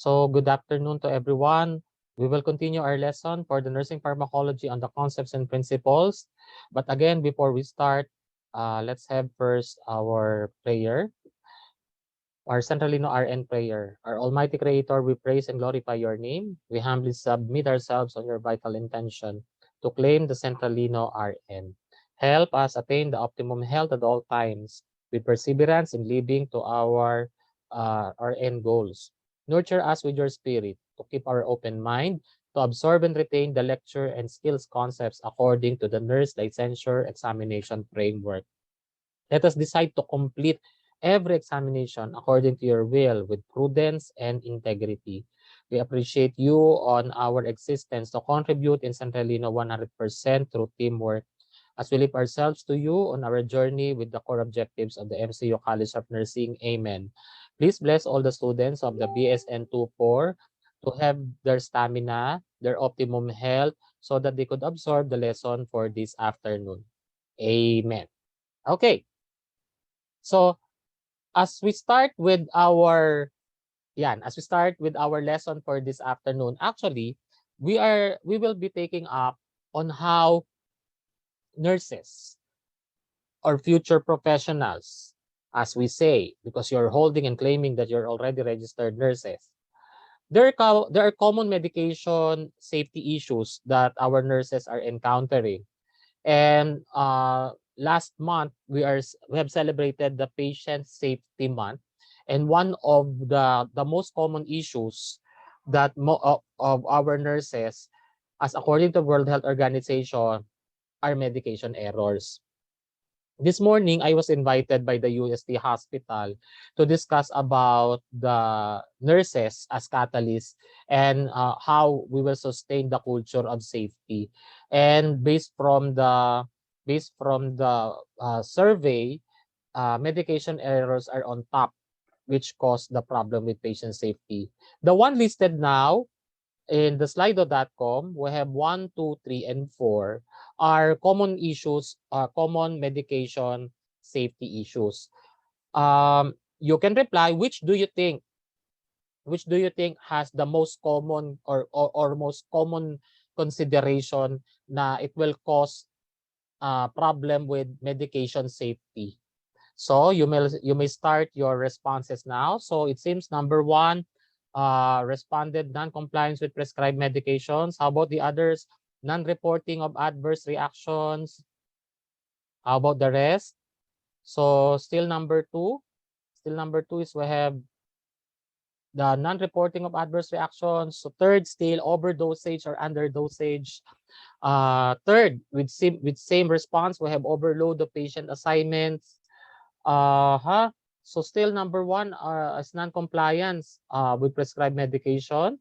So good afternoon to everyone. We will continue our lesson for the nursing pharmacology on the concepts and principles. But again, before we start, let's have first our prayer, our Centralino RN prayer. Our Almighty Creator, we praise and glorify your name. We humbly submit ourselves on your vital intention to claim the Centralino RN. Help us attain the optimum health at all times with perseverance in living to our end goals. Nurture us with your spirit to keep our open mind, to absorb and retain the lecture and skills concepts according to the nurse licensure examination framework. Let us decide to complete every examination according to your will with prudence and integrity. We appreciate you on our existence to contribute in Centralino 100% through teamwork as we leave ourselves to you on our journey with the core objectives of the MCU College of Nursing. Amen. Please bless all the students of the BSN 24 to have their stamina, their optimum health, so that they could absorb the lesson for this afternoon. Amen. Okay. So, as we start with our lesson for this afternoon, actually, we will be taking up on how nurses or future professionals, as we say, because you're holding and claiming that you're already registered nurses. There are common medication safety issues that our nurses are encountering. And last month we have celebrated the Patient Safety Month, and one of the most common issues that of our nurses, as according to World Health Organization, are medication errors. This morning, I was invited by the UST hospital to discuss about the nurses as catalysts and how we will sustain the culture of safety. And based from the survey, medication errors are on top, which cause the problem with patient safety. The one listed now in the slido.com, we have 1, 2, 3, and 4 are common issues, common medication safety issues. You can reply, which do you think has the most common or most common consideration na it will cause problem with medication safety? So you may start your responses now. So it seems number 1, responded non-compliance with prescribed medications. How about the others? Non-reporting of adverse reactions. How about the rest? So still number 2. Still number 2 is we have the non-reporting of adverse reactions. So third, still overdosage or underdosage. Third, with same response, we have overload of patient assignments. So still number 1 is non-compliance with prescribed medication.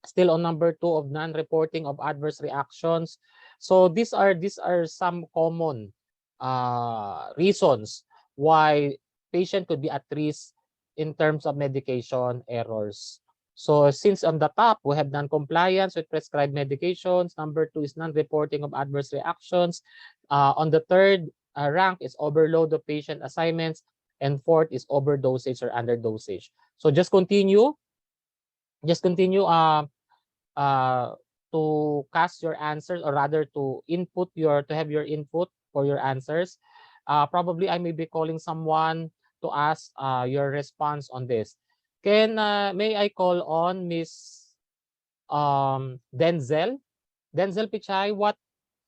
Still on number 2 of non-reporting of adverse reactions. So these are some common reasons why patient could be at risk in terms of medication errors. So since on the top we have non-compliance with prescribed medications, number 2 is non-reporting of adverse reactions. On the third rank is overload of patient assignments, and fourth is overdosage or underdosage. So just continue uh, to cast your answers, or rather to have your input for your answers. Probably I may be calling someone to ask your response on this. May I call on Miss Denzel? Denzel Pichay, what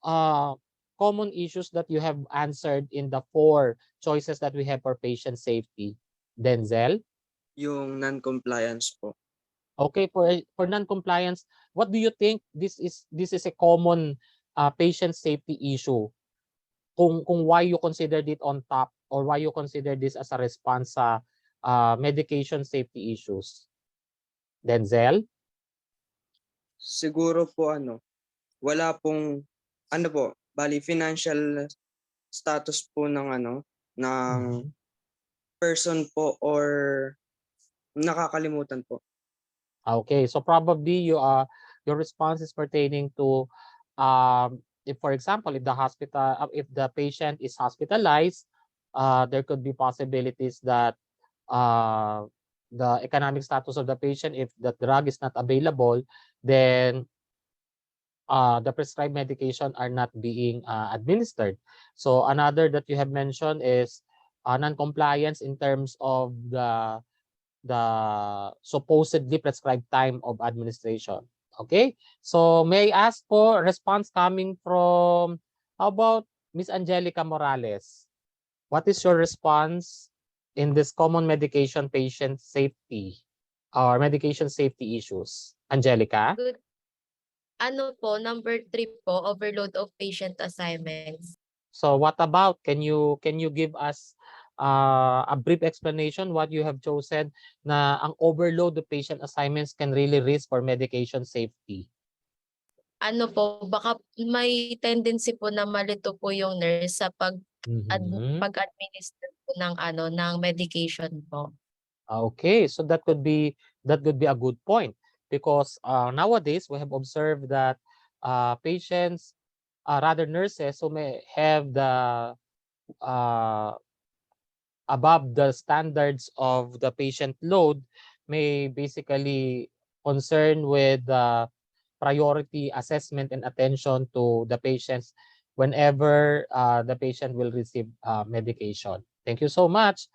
uh, common issues that you have answered in the 4 choices that we have for patient safety? Denzel? Yung non-compliance po. Okay, for non-compliance, what do you think this is a common patient safety issue? Kung why you consider it on top, or why you consider this as a response sa medication safety issues? Denzel? Siguro po wala pong po, bali financial status po ng Mhm. person po, or nakakalimutan po. Okay, so probably your response is pertaining to if, for example, if the patient is hospitalized, there could be possibilities that uh, the economic status of the patient. If the drug is not available, then the prescribed medication are not being administered. So another that you have mentioned is non-compliance in terms of the supposedly prescribed time of administration. Okay, so may I ask for response coming from, how about Miss Angelica Morales? What is your response in this common medication patient safety or medication safety issues? Angelica? Good. Ano po, number 3 po, overload of patient assignments. So what about, can you give us a brief explanation what you have chosen na ang overload of patient assignments can really risk for medication safety? Ano po, baka may tendency po na malito po yung nurse sa Mhm. pag-administer po ng ano, ng medication po. Okay, so that could be a good point because nowadays we have observed that patients, rather nurses who may have the uh, above the standards of the patient load may basically concern with the priority assessment and attention to the patients whenever the patient will receive medication. Thank you so much.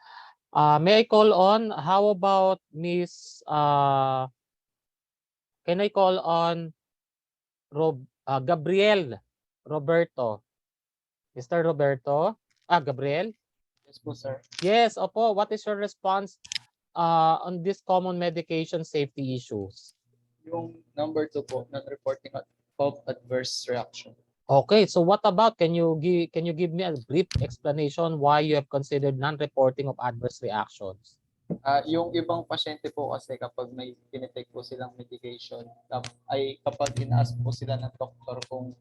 May I call on, how about Miss, can I call on Gabriel Roberto? Mr. Roberto? Gabriel? Yes po, sir. Yes, opo. What is your response on this common medication safety issues? Yung number 2 po, non-reporting of adverse reaction. Okay, so what about, can you give me a brief explanation why you have considered non-reporting of adverse reactions? Yung ibang pasyente po kasi kapag may tinitake po silang medication, ay kapag inaas po sila ng doktor kung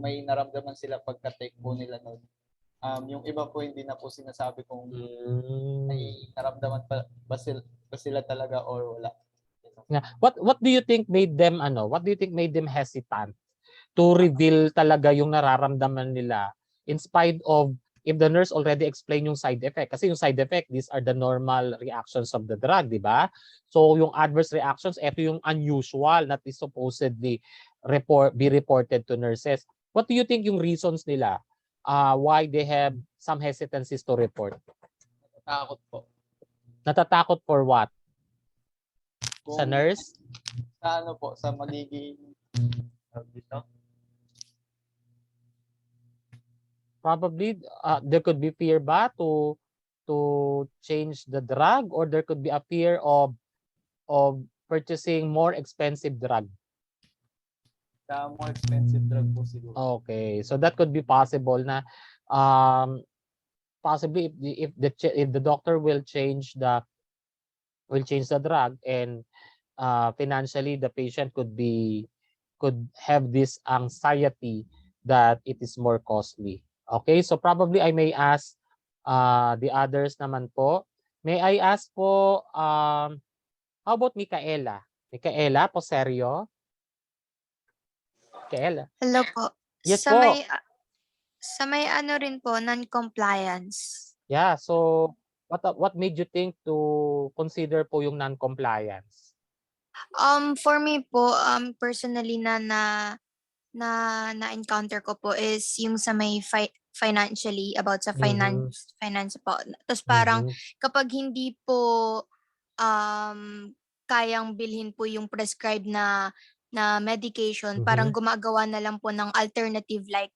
may naramdaman sila pagka-take po nila nun, yung iba po hindi na po sinasabi kung may naramdaman ba sila talaga or wala. Yeah. What do you think made them hesitant to reveal talaga yung nararamdaman nila in spite of, if the nurse already explained yung side effect? Kasi yung side effect, these are the normal reactions of the drug, di ba? So yung adverse reactions, ito yung unusual that is supposedly be reported to nurses. What do you think yung reasons nila why they have some hesitancies to report? Takot po. Natatakot for what? Sa Kung nurse? sa ano po, sa magiging dito. Probably there could be fear ba to change the drug, or there could be a fear of purchasing more expensive drug. Sa more expensive drug po siguro. Okay, so that could be possible na possibly if the doctor will change the drug, and financially the patient could have this anxiety that it is more costly. Okay, so probably I may ask the others naman po. May I ask po, how about Micaela? Micaela Poserio? Micaela? Hello po. Yes Sa po. may ano rin po, non-compliance. Yeah, so what made you think to consider po yung non-compliance? For me po, personally na-encounter ko po is yung sa may financially, about sa Mhm. finance po. Tapos parang Mhm. kapag hindi po kayang bilhin po yung prescribed na medication, parang Mhm. gumagawa na lang po ng alternative like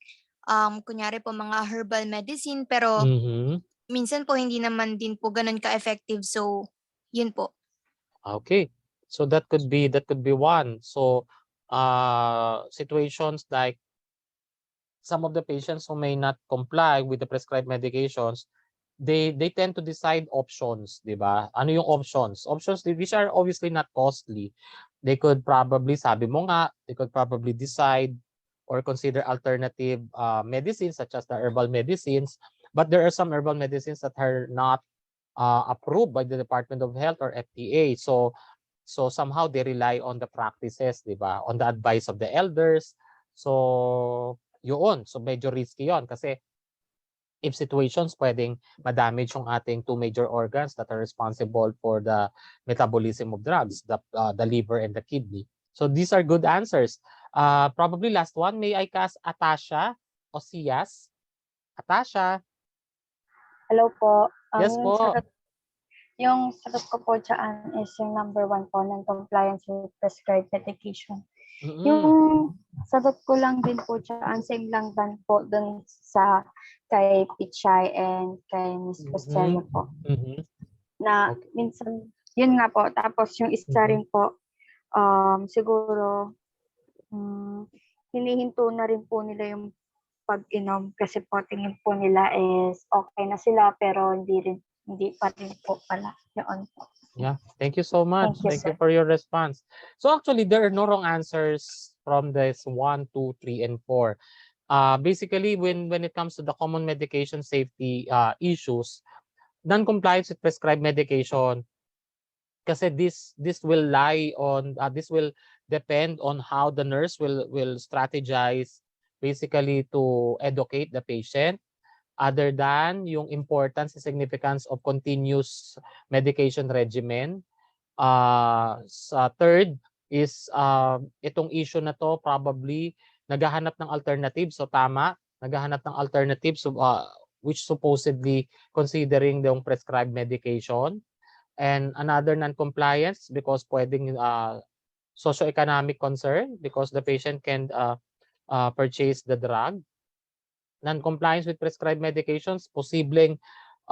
kunyari po mga herbal medicine, pero Mhm. minsan po hindi naman din po gano'n ka-effective, so yun po. Okay. So that could be one. So situations like some of the patients who may not comply with the prescribed medications, they tend to decide options, 'di ba? Ano yung options? Options which are obviously not costly. They could probably, sabi mo nga, they could probably decide or consider alternative medicines such as the herbal medicines, but there are some herbal medicines that are not approved by the Department of Health or FDA. So somehow they rely on the practices, 'di ba? On the advice of the elders. So yun, so medyo risky 'yon kasi if situations pwedeng ma-damage yung ating two major organs that are responsible for the metabolism of drugs, the liver and the kidney. So these are good answers. Probably last one, may I cast Atasha o Sias? Atasha? Hello po. Yes po. Yung sagot ko po dyan is yung number 1 po, non-compliance with prescribed medication. Yung sagot ko lang din po dyan, same lang din po dun sa kay Pichay and kay Miss Costello po. Na minsan, yun nga po. Tapos yung isa rin po, siguro, hinihinto na rin po nila yung pag-inom kasi po tingin po nila is okay na sila pero hindi pa rin po pala yun po. Yeah, thank you so much. Thank you, Thank you for your response. So actually, there are no wrong answers from this 1, 2, 3, and 4. Basically, when it comes to the common medication safety issues, non-compliance with prescribed medication, kasi this will lie on this will depend on how the nurse will strategize basically to educate the patient, other than yung importance and significance of continuous medication regimen. Sa third is itong issue na to probably naghahanap ng alternatives. So tama, naghahanap ng alternatives which supposedly considering yung prescribed medication. And another non-compliance because pwedeng socioeconomic concern because the patient can purchase the drug. Non-compliance with prescribed medications, posibleng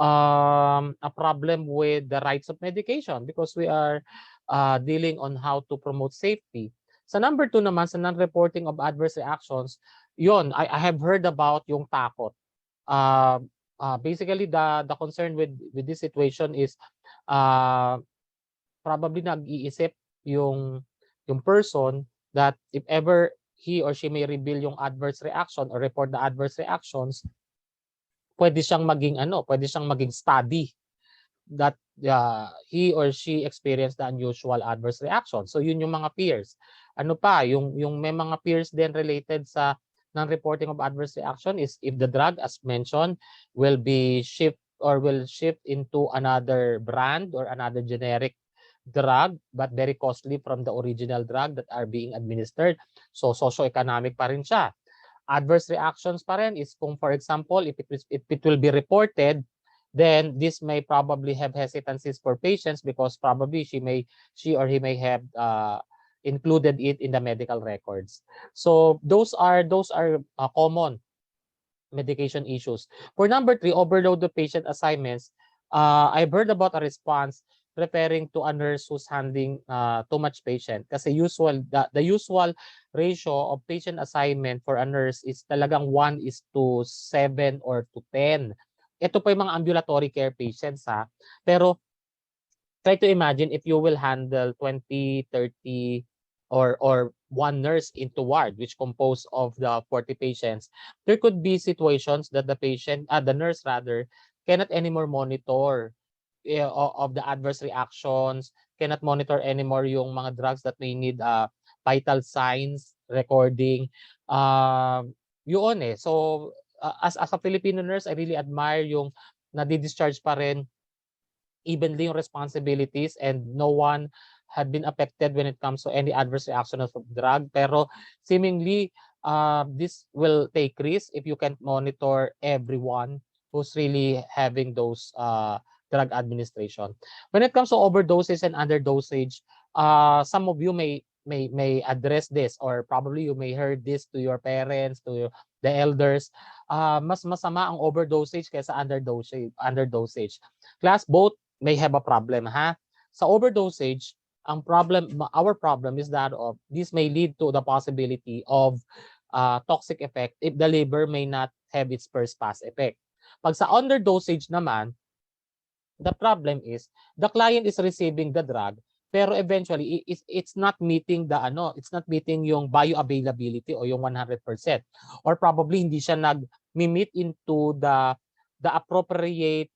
a problem with the rights of medication because we are dealing on how to promote safety. Sa number 2 naman, sa non-reporting of adverse reactions, yun, I have heard about yung takot. Basically, the concern with this situation is probably nag-iisip yung person that if ever he or she may reveal yung adverse reaction or report the adverse reactions, pwede siyang maging study that he or she experienced the unusual adverse reaction. So yun yung mga fears. Ano pa, yung may mga fears din related sa non-reporting of adverse reaction is if the drug as mentioned will shift into another brand or another generic drug but very costly from the original drug that are being administered. So socio-economic pa rin siya. Adverse reactions pa rin is kung for example if it will be reported, then this may probably have hesitancies for patients because probably she or he may have included it in the medical records. So those are common medication issues. For number 3, overload the patient assignments. I've heard about a response referring to a nurse who's handling too much patient. Kasi the usual ratio of patient assignment for a nurse is talagang 1:7 or to 10. Ito pa yung mga ambulatory care patients ha. Pero try to imagine if you will handle 20, 30 or one nurse into ward which composed of the 40 patients, there could be situations that the nurse rather cannot anymore monitor of the adverse reactions, cannot monitor anymore yung mga drugs that may need vital signs recording. Yun eh. So as a Filipino nurse, I really admire yung nadi-discharge pa rin evenly yung responsibilities and no one had been affected when it comes to any adverse reaction of drug. Pero seemingly, this will take risk if you can't monitor everyone who's really having those drug administration. When it comes to overdoses and underdosage, some of you may address this or probably you may heard this to your parents, to the elders. Mas masama ang overdosage kaysa underdosage. Class, both may have a problem ha. Sa overdosage, our problem is that of this may lead to the possibility of toxic effect if the liver may not have its first pass effect. Pag sa underdosage naman, the problem is the client is receiving the drug pero eventually it's not meeting it's not meeting yung bioavailability o yung 100% or probably hindi siya nag-meet into the appropriate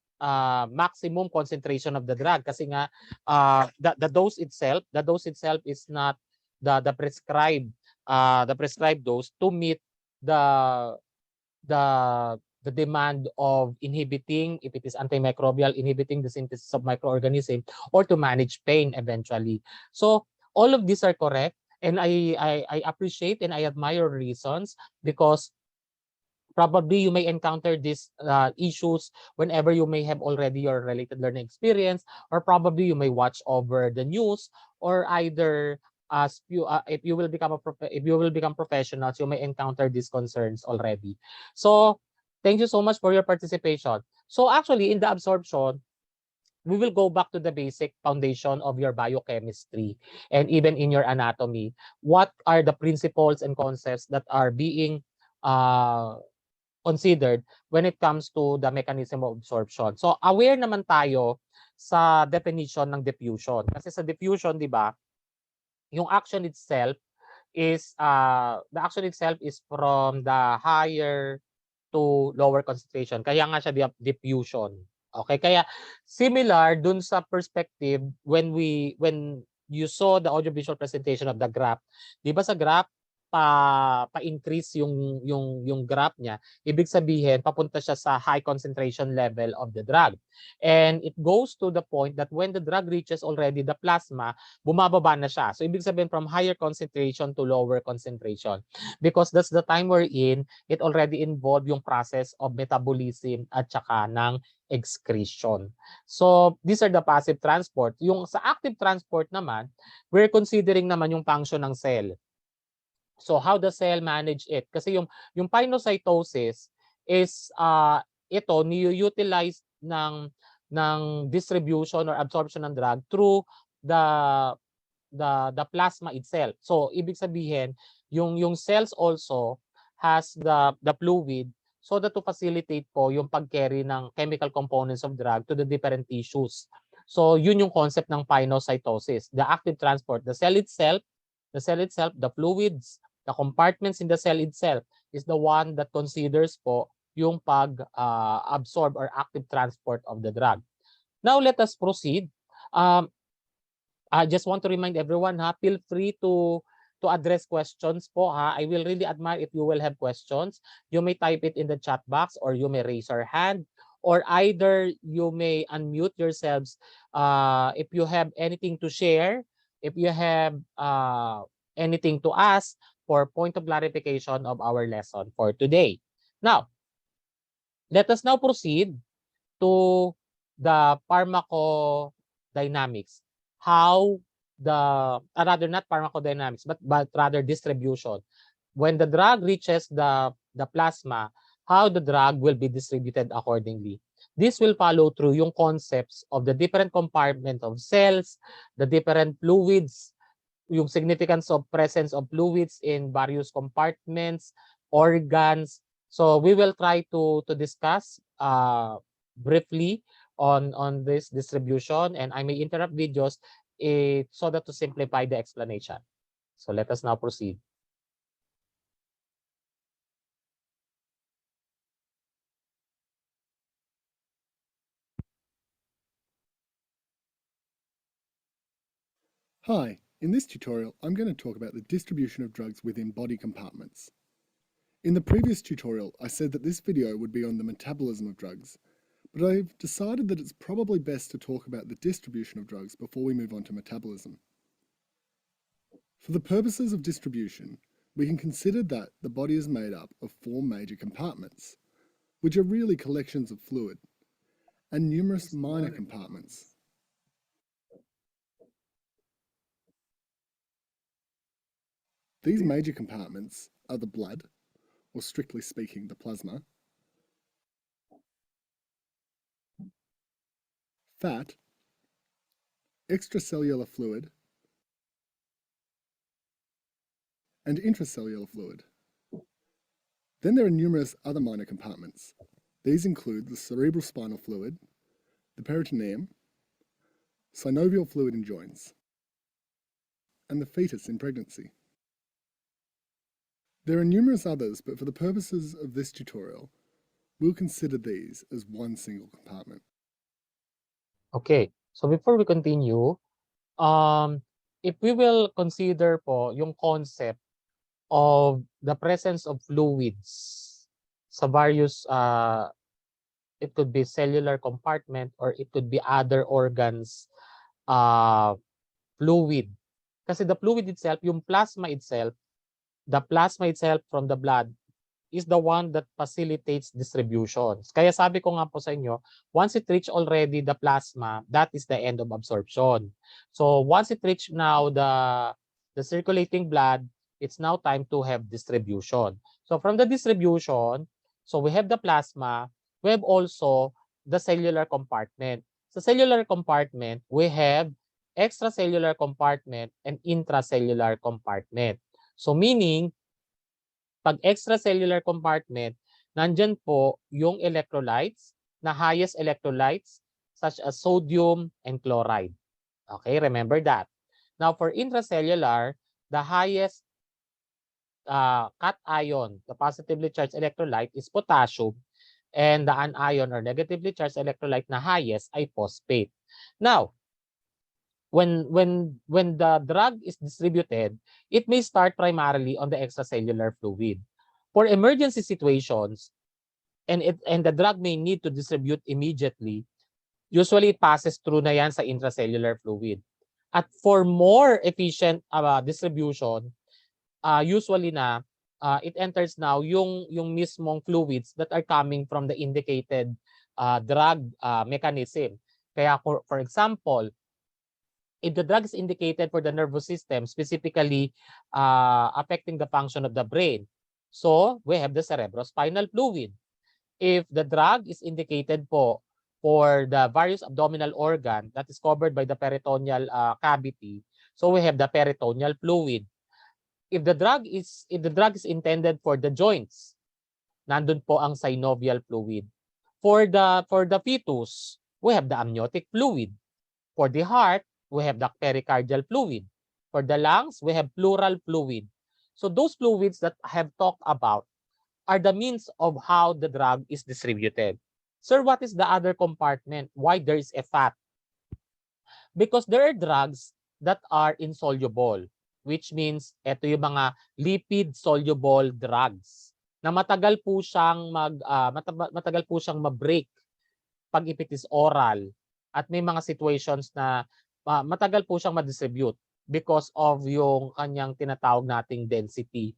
maximum concentration of the drug kasi nga the dose itself is not the prescribed dose to meet the the demand of inhibiting, if it is antimicrobial, inhibiting the synthesis of microorganisms, or to manage pain eventually. So all of these are correct, and I appreciate and I admire your reasons, because probably you may encounter these issues whenever you may have already your related learning experience, or probably you may watch over the news, or either as you if you will become if you will become professionals, you may encounter these concerns already. So thank you so much for your participation. So actually, in the absorption, we will go back to the basic foundation of your biochemistry, and even in your anatomy. What are the principles and concepts that are being uh, considered when it comes to the mechanism of absorption? So aware naman tayo sa definition ng diffusion. Kasi sa diffusion, di ba, yung action itself is the action itself is from the higher to lower concentration. Kaya nga siya diffusion. Okay? Kaya similar dun sa perspective when you saw the audiovisual presentation of the graph. 'Di ba sa graph pa-increase yung graph niya, ibig sabihin papunta siya sa high concentration level of the drug. And it goes to the point that when the drug reaches already the plasma, bumababa na siya. So ibig sabihin from higher concentration to lower concentration. Because that's the time we're in, it already involved yung process of metabolism at saka ng excretion. So these are the passive transport. Yung sa active transport naman, we're considering naman yung function ng cell. So how the cell manage it? Kasi yung pinocytosis is ito ni-utilize ng distribution or absorption ng drug through the the plasma itself. So ibig sabihin, yung cells also has the fluid so that to facilitate po yung pag-carry ng chemical components of drug to the different tissues. So yun yung concept ng pinocytosis, the active transport. The cell itself, the fluids, the compartments in the cell itself is the one that considers po yung pag-absorb or active transport of the drug. Now let us proceed. I just want to remind everyone, feel free to address questions po, I will really admire if you will have questions. You may type it in the chat box, or you may raise your hand, or either you may unmute yourselves if you have anything to share, if you have anything to ask for point of clarification of our lesson for today. Now, let us now proceed to the pharmacodynamics. How rather not pharmacodynamics, but rather distribution. When the drug reaches the plasma, how the drug will be distributed accordingly. This will follow through yung concepts of the different compartment of cells, the different fluids, yung significance of presence of fluids in various compartments, organs. So we will try to discuss briefly on this distribution, and I may interrupt videos so that to simplify the explanation. So let us now proceed. Hi, in this tutorial I'm going to talk about the distribution of drugs within body compartments. In the previous tutorial I said that this video would be on the metabolism of drugs, but I've decided that it's probably best to talk about the distribution of drugs before we move on to metabolism. For the purposes of distribution, we can consider that the body is made up of 4 major compartments, which are really collections of fluid, and numerous minor compartments. These major compartments are the blood, or strictly speaking, the plasma, fat, extracellular fluid, and intracellular fluid. Then there are numerous other minor compartments. These include the cerebrospinal fluid, the peritoneum, synovial fluid in joints, and the fetus in pregnancy. There are numerous others, but for the purposes of this tutorial, we'll consider these as one single compartment. Okay, so before we continue, if we will consider po yung concept of the presence of fluids sa various it could be cellular compartment or it could be other organs fluid. Kasi the fluid itself, yung plasma itself, the plasma itself from the blood is the one that facilitates distribution. Kaya sabi ko nga po sa inyo, once it reach already the plasma, that is the end of absorption. So once it reach now the circulating blood, it's now time to have distribution. So from the distribution, so we have the plasma, we have also the cellular compartment. Sa cellular compartment, we have extracellular compartment and intracellular compartment. So meaning, pag extracellular compartment, nandyan po yung electrolytes na highest electrolytes such as sodium and chloride. Okay, remember that. Now for intracellular, the highest cation, the positively charged electrolyte is potassium, and the anion or negatively charged electrolyte na highest ay phosphate. Now, when the drug is distributed, it may start primarily on the extracellular fluid. For emergency situations, and the drug may need to distribute immediately, usually it passes through na yan sa intracellular fluid. At for more efficient distribution, usually na it enters now yung mismong fluids that are coming from the indicated drug mechanism. Kaya for example, if the drug is indicated for the nervous system, specifically affecting the function of the brain, so we have the cerebrospinal fluid. If the drug is indicated po for the various abdominal organ that is covered by the peritoneal cavity, so we have the peritoneal fluid. If the drug is intended for the joints, nandun po ang synovial fluid. For the fetus, we have the amniotic fluid. For the heart, we have the pericardial fluid. For the lungs, we have pleural fluid. So those fluids that I have talked about are the means of how the drug is distributed. Sir, what is the other compartment? Why there is a fat? Because there are drugs that are insoluble, which means ito yung mga lipid-soluble drugs na matagal po siyang matagal po siyang ma-break pag it is oral, at may mga situations na matagal po siyang ma-distribute because of yung kanyang tinatawag nating density.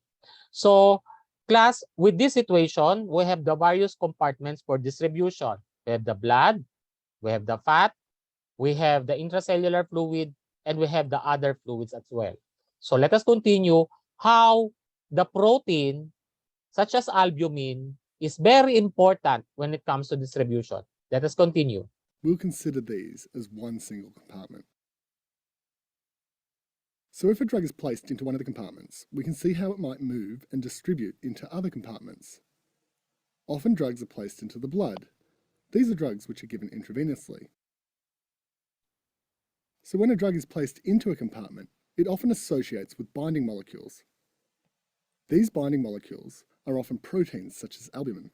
So, class, with this situation, we have the various compartments for distribution. We have the blood, we have the fat, we have the intracellular fluid, and we have the other fluids as well. So let us continue how the protein, such as albumin, is very important when it comes to distribution. Let us continue. We'll consider these as one single compartment. So if a drug is placed into one of the compartments, we can see how it might move and distribute into other compartments. Often drugs are placed into the blood. These are drugs which are given intravenously. So when a drug is placed into a compartment, it often associates with binding molecules. These binding molecules are often proteins such as albumin.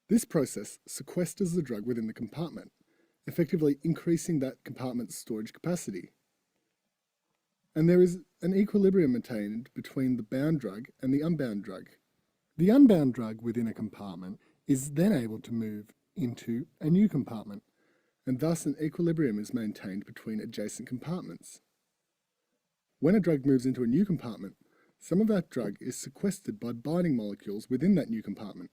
This process sequesters the drug within the compartment, effectively increasing that compartment's storage capacity. And there is an equilibrium maintained between the bound drug and the unbound drug. The unbound drug within a compartment is then able to move into a new compartment, and thus an equilibrium is maintained between adjacent compartments. When a drug moves into a new compartment, some of that drug is sequestered by binding molecules within that new compartment.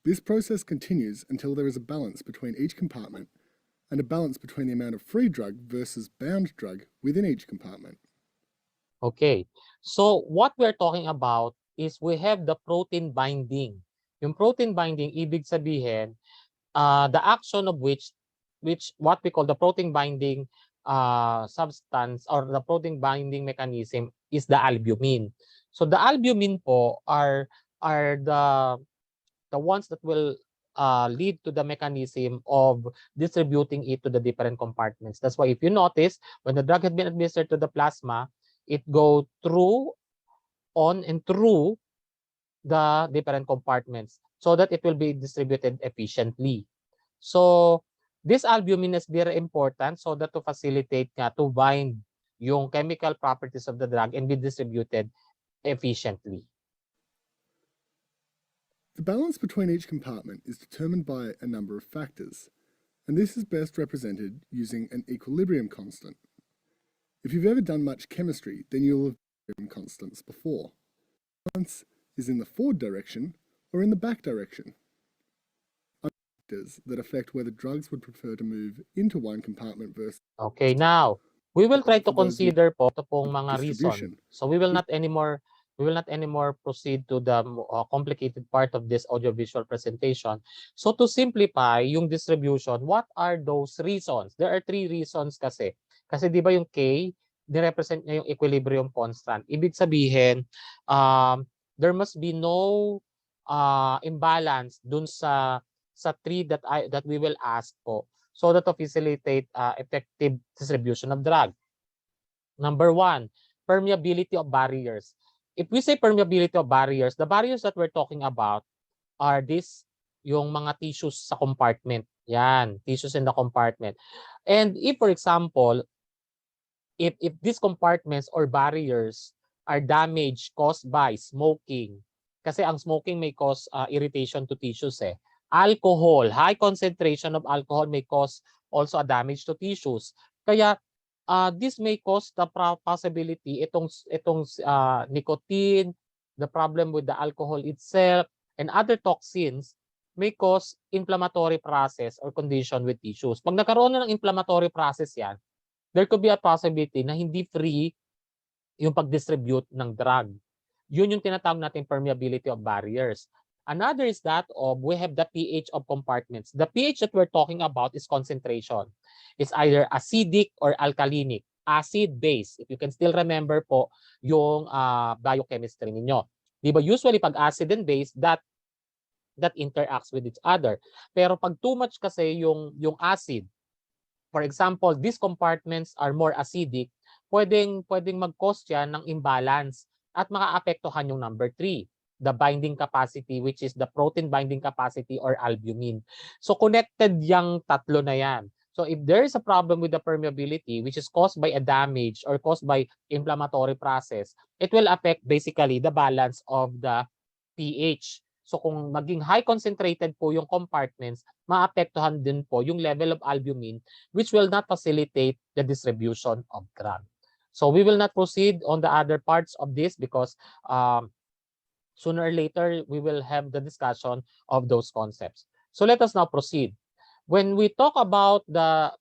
This process continues until there is a balance between each compartment and a balance between the amount of free drug versus bound drug within each compartment. Okay. So what we're talking about is we have the protein binding. Yung protein binding, ibig sabihin, the action of which what we call the protein binding substance or the protein binding mechanism is the albumin. So the albumin po are the ones that will lead to the mechanism of distributing it to the different compartments. That's why if you notice, when the drug had been administered to the plasma, it go through on and through the different compartments so that it will be distributed efficiently. So this albumin is very important so that to facilitate nga to bind yung chemical properties of the drug and be distributed efficiently. The balance between each compartment is determined by a number of factors, and this is best represented using an equilibrium constant. If you've ever done much chemistry, then you'll have equilibrium constants before. Balance is in the forward direction or in the back direction. Factors that affect whether drugs would prefer to move into one compartment versus. Okay, now we will try to For those consider po ito pong mga reason. distribution. So we will not anymore proceed to the complicated part of this audiovisual presentation. So to simplify yung distribution, what are those reasons? There are 3 reasons kasi. Kasi di ba yung K, nirepresent niya yung equilibrium constant. Ibig sabihin, there must be no imbalance dun sa 3 that we will ask po, so that to facilitate effective distribution of drug. Number 1, permeability of barriers. If we say permeability of barriers, the barriers that we're talking about are yung mga tissues sa compartment. Yan, tissues in the compartment. And if, for example, if these compartments or barriers are damaged caused by smoking, kasi ang smoking may cause irritation to tissues eh. Alcohol, high concentration of alcohol may cause also a damage to tissues. Kaya this may cause the possibility itong nicotine, the problem with the alcohol itself, and other toxins may cause inflammatory process or condition with tissues. Pag nagkaroon na ng inflammatory process yan, there could be a possibility na hindi free yung pag-distribute ng drug. Yun yung tinatawag natin permeability of barriers. Another is that of we have the pH of compartments. The pH that we're talking about is concentration. It's either acidic or alkalinic. Acid-base. If you can still remember po yung biochemistry ninyo. Di ba usually pag acid and base, that interacts with each other. Pero pag too much kasi yung acid, for example, these compartments are more acidic, pwedeng mag-cause yan ng imbalance at makaapektuhan yung number 3, the binding capacity, which is the protein binding capacity or albumin. So connected yung tatlo na yan. So if there is a problem with the permeability, which is caused by a damage or caused by inflammatory process, it will affect basically the balance of the pH. So kung maging high concentrated po yung compartments, maapektuhan din po yung level of albumin, which will not facilitate the distribution of drug. So we will not proceed on the other parts of this because sooner or later we will have the discussion of those concepts. So let us now proceed. When we talk about the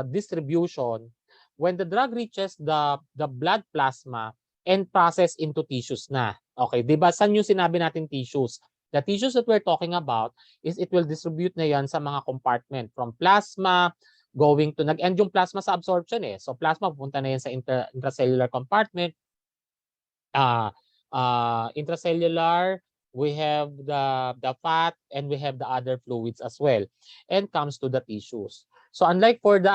distribution, when the drug reaches the blood plasma and process into tissues na. Okay, di ba? Saan yung sinabi natin tissues? The tissues that we're talking about is it will distribute na yan sa mga compartment from plasma going to nag-end yung plasma sa absorption eh. So plasma pupunta na yan sa intracellular compartment. Intracellular, we have the fat and we have the other fluids as well, and comes to the tissues. So unlike for the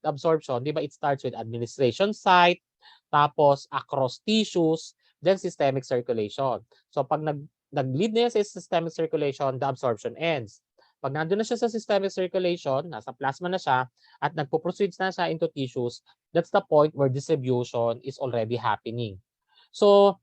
absorption, di ba, it starts with administration site, tapos across tissues, then systemic circulation. So pag nag-lead na yan sa systemic circulation, the absorption ends. Pag nandun na siya sa systemic circulation, nasa plasma na siya, at nagpo-proceed na siya into tissues, that's the point where distribution is already happening. So,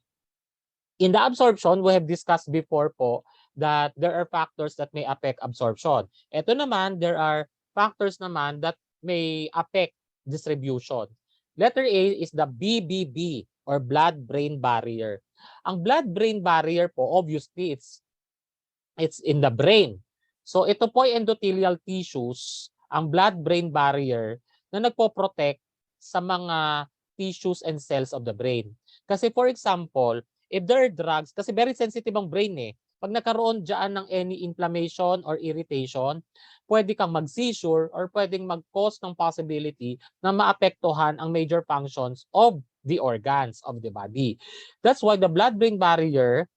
in the absorption, we have discussed before po that there are factors that may affect absorption. Ito naman, there are factors naman that may affect distribution. Letter A is the BBB or blood-brain barrier. Ang blood-brain barrier po, obviously, it's in the brain. So ito po ay endothelial tissues, ang blood-brain barrier na nagpo-protect sa mga tissues and cells of the brain. Kasi for example, if there are drugs, kasi very sensitive ang brain eh. Pag nagkaroon dyan ng any inflammation or irritation, pwede kang mag-seizure or pwedeng mag-cause ng possibility na maapektuhan ang major functions of the organs of the body. That's why the blood-brain barrier,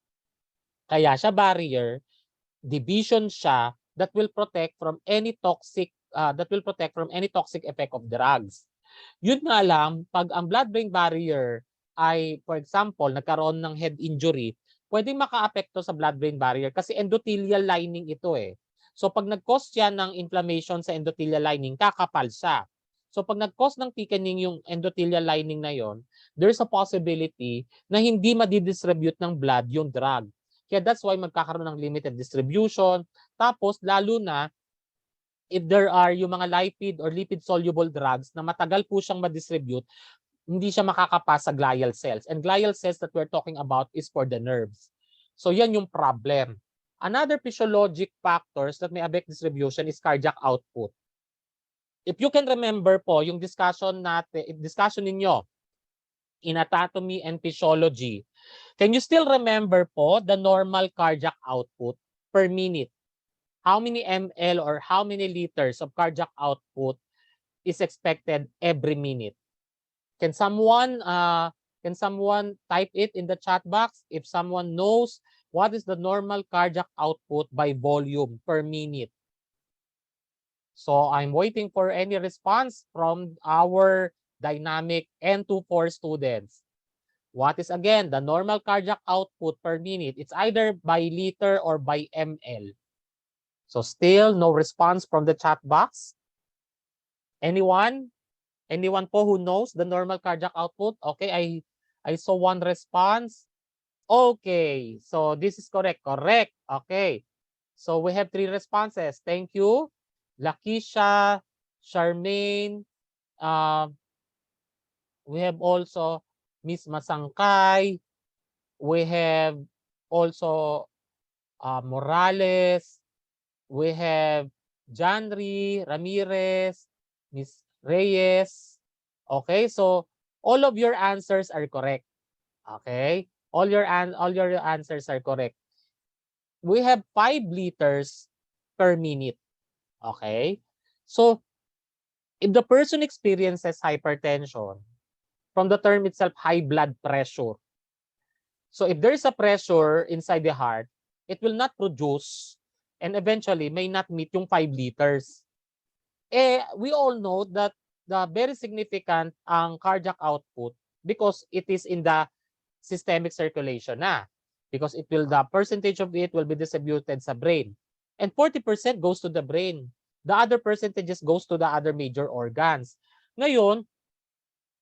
kaya siya barrier, division siya that will protect from any toxic effect of drugs. Yun nga lang, pag ang blood-brain barrier ay, for example, nagkaroon ng head injury, pwedeng makaapekto sa blood-brain barrier kasi endothelial lining ito eh. So pag nag-cause yan ng inflammation sa endothelial lining, kakapal siya. So pag nag-cause ng thickening yung endothelial lining na yon, there's a possibility na hindi madidistribute ng blood yung drug. Kaya that's why magkakaroon ng limited distribution. Tapos lalo na if there are yung mga lipid or lipid-soluble drugs na matagal po siyang ma-distribute, hindi siya makakapas sa glial cells. And glial cells that we're talking about is for the nerves. So yan yung problem. Another physiologic factors that may affect distribution is cardiac output. If you can remember po yung discussion ninyo in anatomy and physiology, can you still remember po the normal cardiac output per minute? How many ml or how many liters of cardiac output is expected every minute? Can someone type it in the chat box if someone knows what is the normal cardiac output by volume per minute? So I'm waiting for any response from our dynamic N24 students. What is again the normal cardiac output per minute? It's either by liter or by ml. So still no response from the chat box. Anyone? Anyone po who knows the normal cardiac output? Okay, I saw one response. Okay, so this is correct. Correct. Okay. So we have 3 responses. Thank you. Lakeisha, Charmaine, we have also Miss Masangkay. We have also Morales. We have Janry, Ramirez, Miss Reyes. Okay, so all of your answers are correct. Okay, all your answers are correct. We have 5 liters per minute. Okay, so if the person experiences hypertension, from the term itself, high blood pressure. So if there is a pressure inside the heart, it will not produce and eventually may not meet yung 5 liters. We all know that the very significant ang cardiac output because it is in the systemic circulation na. Because the percentage of it will be distributed sa brain. And 40% goes to the brain. The other percentages goes to the other major organs. Ngayon,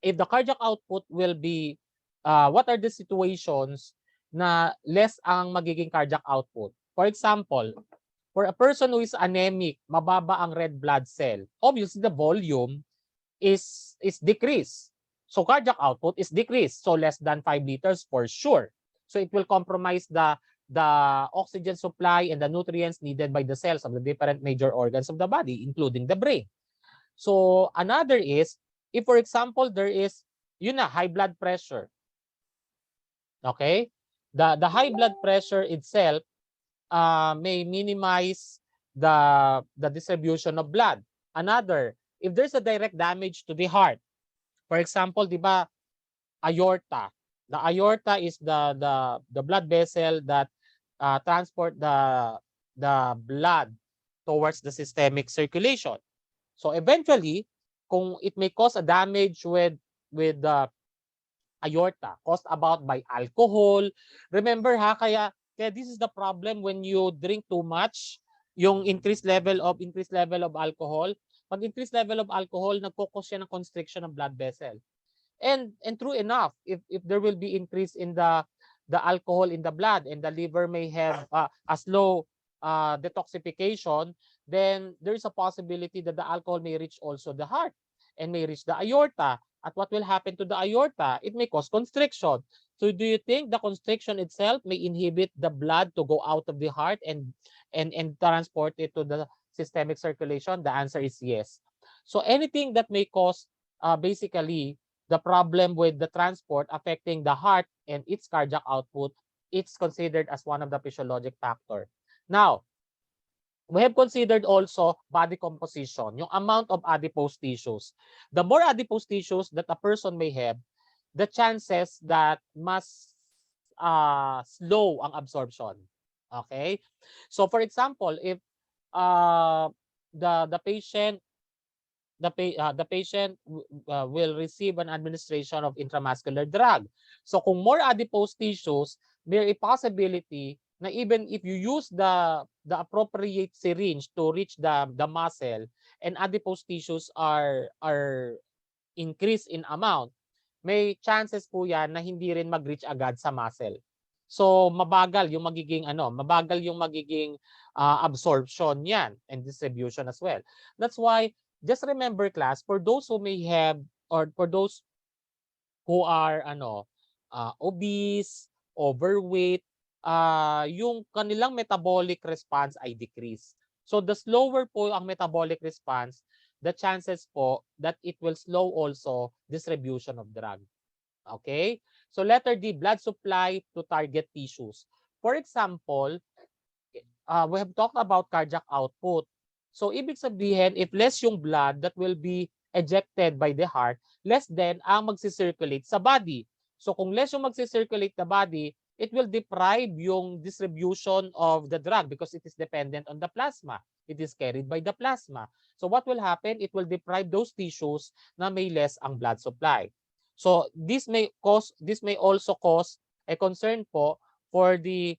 if the cardiac output will be, what are the situations na less ang magiging cardiac output? For example, for a person who is anemic, mababa ang red blood cell, obviously the volume is decreased. So cardiac output is decreased. So less than 5 liters for sure. So it will compromise the oxygen supply and the nutrients needed by the cells of the different major organs of the body, including the brain. So another is, if for example, there is high blood pressure. Okay? The high blood pressure itself may minimize the distribution of blood. Another, if there's a direct damage to the heart, for example, di ba, aorta. The aorta is the blood vessel that transport the blood towards the systemic circulation. So eventually, kung it may cause a damage with the aorta caused about by alcohol. Remember kaya this is the problem when you drink too much, yung increased level of alcohol. Pag increased level of alcohol, nagko-cause siya ng constriction ng blood vessel. And true enough, if there will be increase in the alcohol in the blood and the liver may have a slow detoxification, then there is a possibility that the alcohol may reach also the heart and may reach the aorta. At what will happen to the aorta? It may cause constriction. So do you think the constriction itself may inhibit the blood to go out of the heart and transport it to the systemic circulation? The answer is yes. So anything that may cause basically the problem with the transport affecting the heart and its cardiac output, it's considered as one of the physiologic factor. Now, we have considered also body composition, yung amount of adipose tissues. The more adipose tissues that a person may have, the chances that mas slow ang absorption. Okay? So for example, if the patient will receive an administration of intramuscular drug. So kung more adipose tissues, there is a possibility na even if you use the appropriate syringe to reach the muscle and adipose tissues are increased in amount, may chances po yan na hindi rin mag-reach agad sa muscle. So mabagal yung magiging absorption niyan and distribution as well. That's why just remember class, for those who may have, or for those who are obese, overweight, yung kanilang metabolic response ay decrease. So the slower po ang metabolic response, the chances po that it will slow also distribution of drug. Okay? So letter D, blood supply to target tissues. For example, we have talked about cardiac output. So ibig sabihin, if less yung blood that will be ejected by the heart, less then ang magsisirculate sa body. So kung less yung magsisirculate the body, it will deprive yung distribution of the drug because it is dependent on the plasma. It is carried by the plasma. So what will happen? It will deprive those tissues na may less ang blood supply. So this may also cause a concern po for the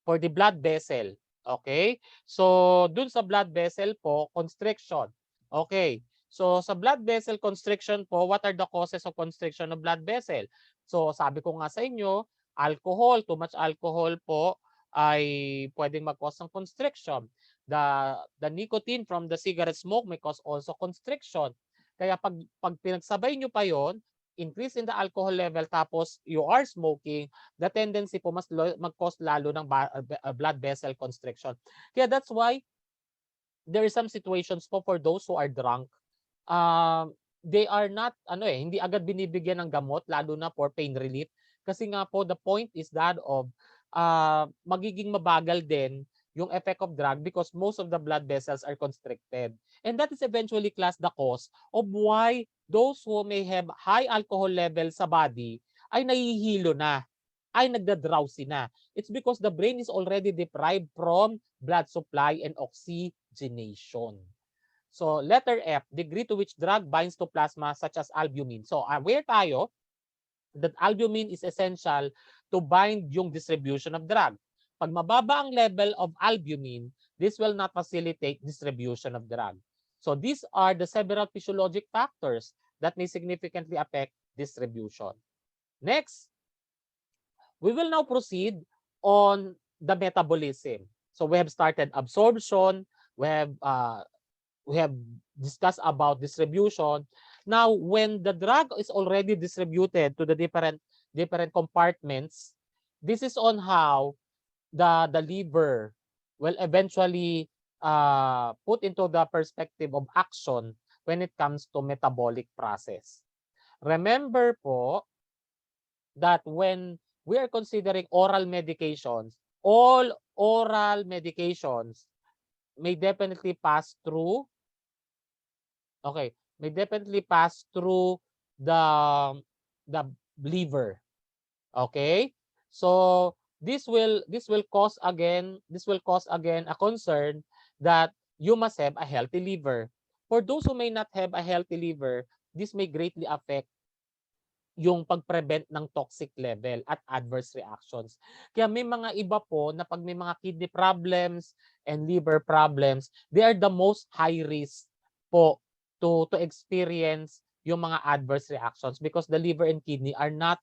blood vessel. Okay? So dun sa blood vessel po, constriction. Okay. So sa blood vessel constriction po, what are the causes of constriction of blood vessel? So sabi ko nga sa inyo, alcohol, too much alcohol po ay pwedeng mag-cause ng constriction. The nicotine from the cigarette smoke may cause also constriction. Kaya pag pinagsabay nyo pa yon, increase in the alcohol level tapos you are smoking, the tendency po mas mag-cause lalo ng blood vessel constriction. Kaya that's why there are some situations po for those who are drunk. They are not hindi agad binibigyan ng gamot lalo na for pain relief kasi nga po the point is that of magiging mabagal din yung effect of drug because most of the blood vessels are constricted. And that is eventually class the cause of why those who may have high alcohol level sa body ay nahihilo na, ay nagda-drowsy na. It's because the brain is already deprived from blood supply and oxygenation. So letter F, degree to which drug binds to plasma such as albumin. So aware tayo that albumin is essential to bind yung distribution of drug. Pag mababa ang level of albumin, this will not facilitate distribution of drug. So these are the several physiologic factors that may significantly affect distribution. Next, we will now proceed on the metabolism. So we have started absorption, we have discussed about distribution. Now, when the drug is already distributed to the different compartments, this is on how the liver will eventually put into the perspective of action when it comes to metabolic process. Remember po that when we are considering oral medications, all oral medications may definitely pass through the liver. Okay? So this will cause again a concern that you must have a healthy liver. For those who may not have a healthy liver, this may greatly affect yung pag-prevent ng toxic level at adverse reactions. Kaya may mga iba po na pag may mga kidney problems and liver problems, they are the most high risk po to experience yung mga adverse reactions because the liver and kidney are not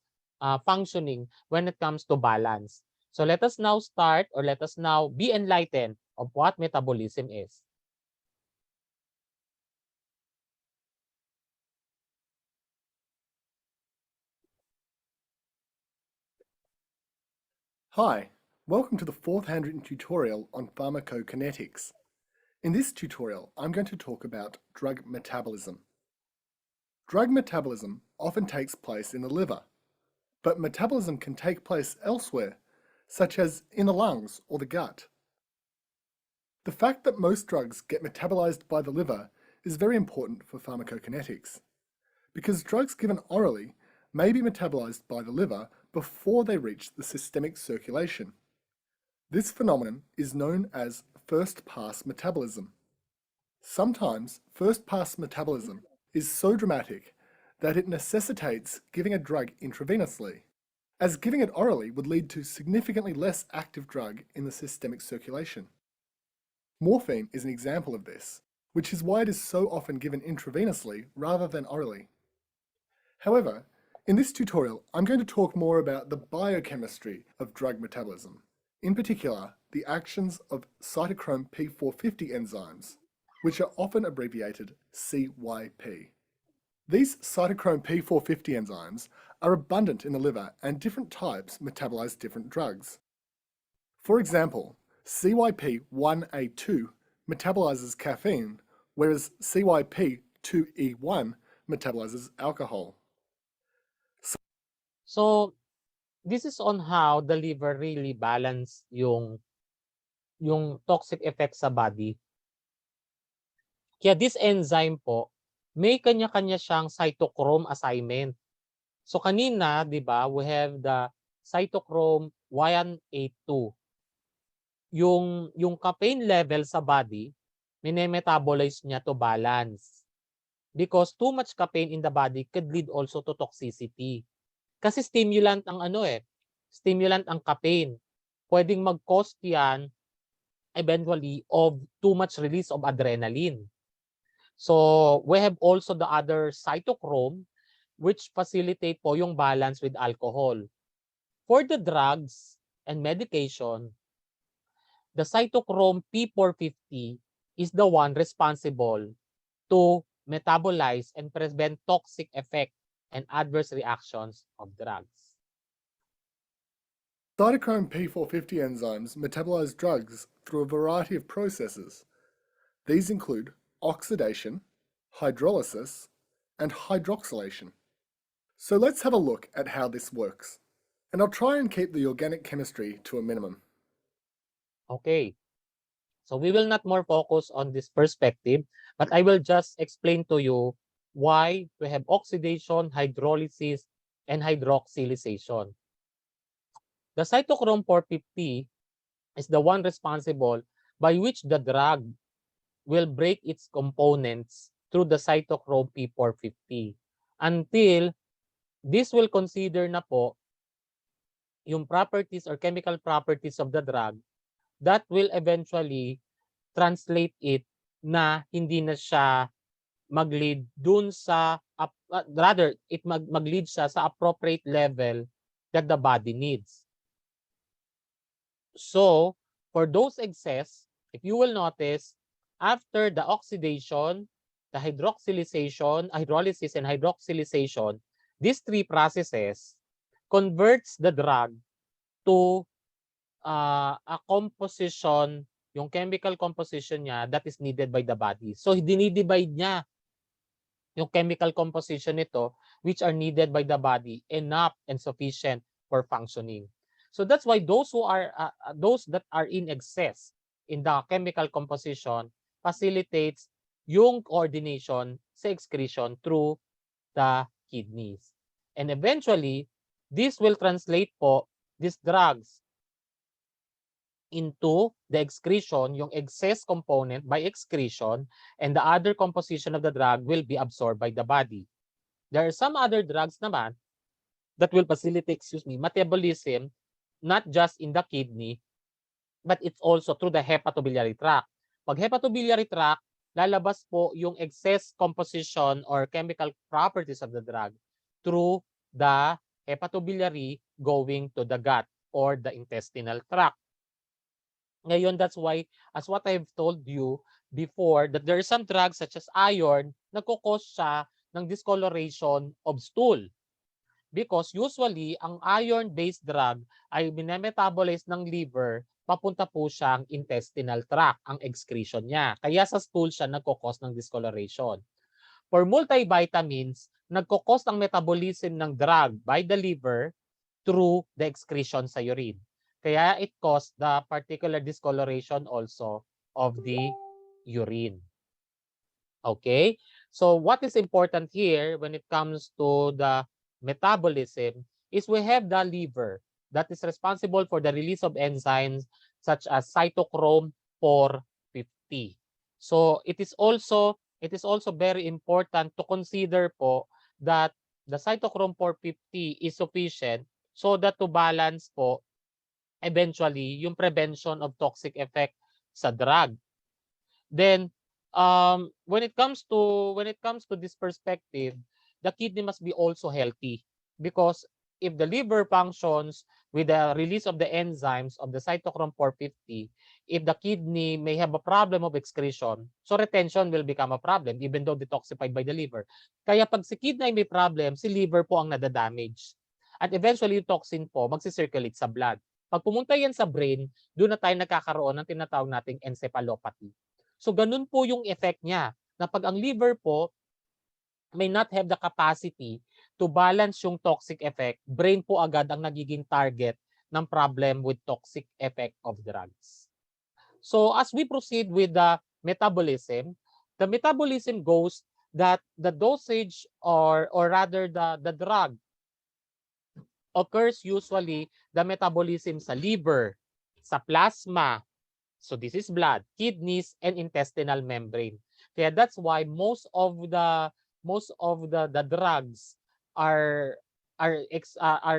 functioning when it comes to balance. So let us now be enlightened of what metabolism is. Hi, welcome to the fourth handwritten tutorial on pharmacokinetics. In this tutorial, I'm going to talk about drug metabolism. Drug metabolism often takes place in the liver, but metabolism can take place elsewhere, such as in the lungs or the gut. The fact that most drugs get metabolized by the liver is very important for pharmacokinetics, because drugs given orally may be metabolized by the liver before they reach the systemic circulation. This phenomenon is known as first-pass metabolism. Sometimes first-pass metabolism is so dramatic that it necessitates giving a drug intravenously, as giving it orally would lead to significantly less active drug in the systemic circulation. Morphine is an example of this, which is why it is so often given intravenously rather than orally. However, in this tutorial, I'm going to talk more about the biochemistry of drug metabolism, in particular, the actions of cytochrome P450 enzymes, which are often abbreviated CYP. These cytochrome P450 enzymes are abundant in the liver, and different types metabolize different drugs. For example, CYP1A2 metabolizes caffeine, whereas CYP2E1 metabolizes alcohol. So, this is on how the liver really balance yung toxic effect sa body. Kaya this enzyme po, may kanya-kanya siyang cytochrome assignment. So kanina, 'di ba, we have the cytochrome 1A2. Yung caffeine level sa body, mine-metabolize niya to balance. Because too much caffeine in the body could lead also to toxicity. Kasi stimulant ang stimulant ang caffeine. Pwedeng mag-cause yan eventually of too much release of adrenaline. So we have also the other cytochrome which facilitate po yung balance with alcohol. For the drugs and medication, the cytochrome P450 is the one responsible to metabolize and prevent toxic effect and adverse reactions of drugs. Cytochrome P450 enzymes metabolize drugs through a variety of processes. These include oxidation, hydrolysis, and hydroxylation. So let's have a look at how this works. And I'll try and keep the organic chemistry to a minimum. Okay. So we will not more focus on this perspective, but I will just explain to you why we have oxidation, hydrolysis, and hydroxylation. The cytochrome 450 is the one responsible by which the drug will break its components through the cytochrome P450 until this will consider na po yung properties or chemical properties of the drug that will eventually translate it na hindi na siya mag-lead dun sa rather mag-lead siya sa appropriate level that the body needs. So, for those excess, if you will notice, after the oxidation, the hydrolysis and hydroxylation, these three processes converts the drug to a composition, yung chemical composition niya that is needed by the body. So, dinidivide niya yung chemical composition nito which are needed by the body enough and sufficient for functioning. So that's why those that are in excess in the chemical composition facilitates yung coordination sa excretion through the kidneys. And eventually, this will translate po these drugs into the excretion, yung excess component by excretion, and the other composition of the drug will be absorbed by the body. There are some other drugs naman that will facilitate, metabolism, not just in the kidney, but it's also through the hepatobiliary tract. Pag hepatobiliary tract, lalabas po yung excess composition or chemical properties of the drug through the hepatobiliary going to the gut or the intestinal tract. Ngayon, that's why, as what I've told you before, that there are some drugs such as iron, nagkukos siya ng discoloration of stool. Because usually, ang iron-based drug ay minemetabolize ng liver, papunta po siyang intestinal tract, ang excretion niya. Kaya sa stool siya nagkukos ng discoloration. For multivitamins, nagkukos ang metabolism ng drug by the liver through the excretion sa urine. Kaya it caused the particular discoloration also of the urine. Okay? So what is important here when it comes to the metabolism is we have the liver that is responsible for the release of enzymes such as cytochrome 450. So it is also very important to consider po that the cytochrome 450 is sufficient so that to balance po eventually yung prevention of toxic effect sa drug. Then when it comes to this perspective, the kidney must be also healthy, because if the liver functions with the release of the enzymes of the cytochrome 450, if the kidney may have a problem of excretion, so retention will become a problem even though detoxified by the liver. Kaya pag si kidney may problem, si liver po ang nadadamage. At eventually yung toxin po magsi-circulate sa blood. Pag pumunta yan sa brain, doon na tayo nagkakaroon ng tinatawag nating encephalopathy. So ganun po yung effect niya, na pag ang liver po may not have the capacity to balance yung toxic effect, brain po agad ang nagiging target ng problem with toxic effect of drugs. So as we proceed with the metabolism goes that the dosage or rather the drug occurs usually the metabolism sa liver, sa plasma, so this is blood, kidneys, and intestinal membrane. Kaya that's why most of the drugs are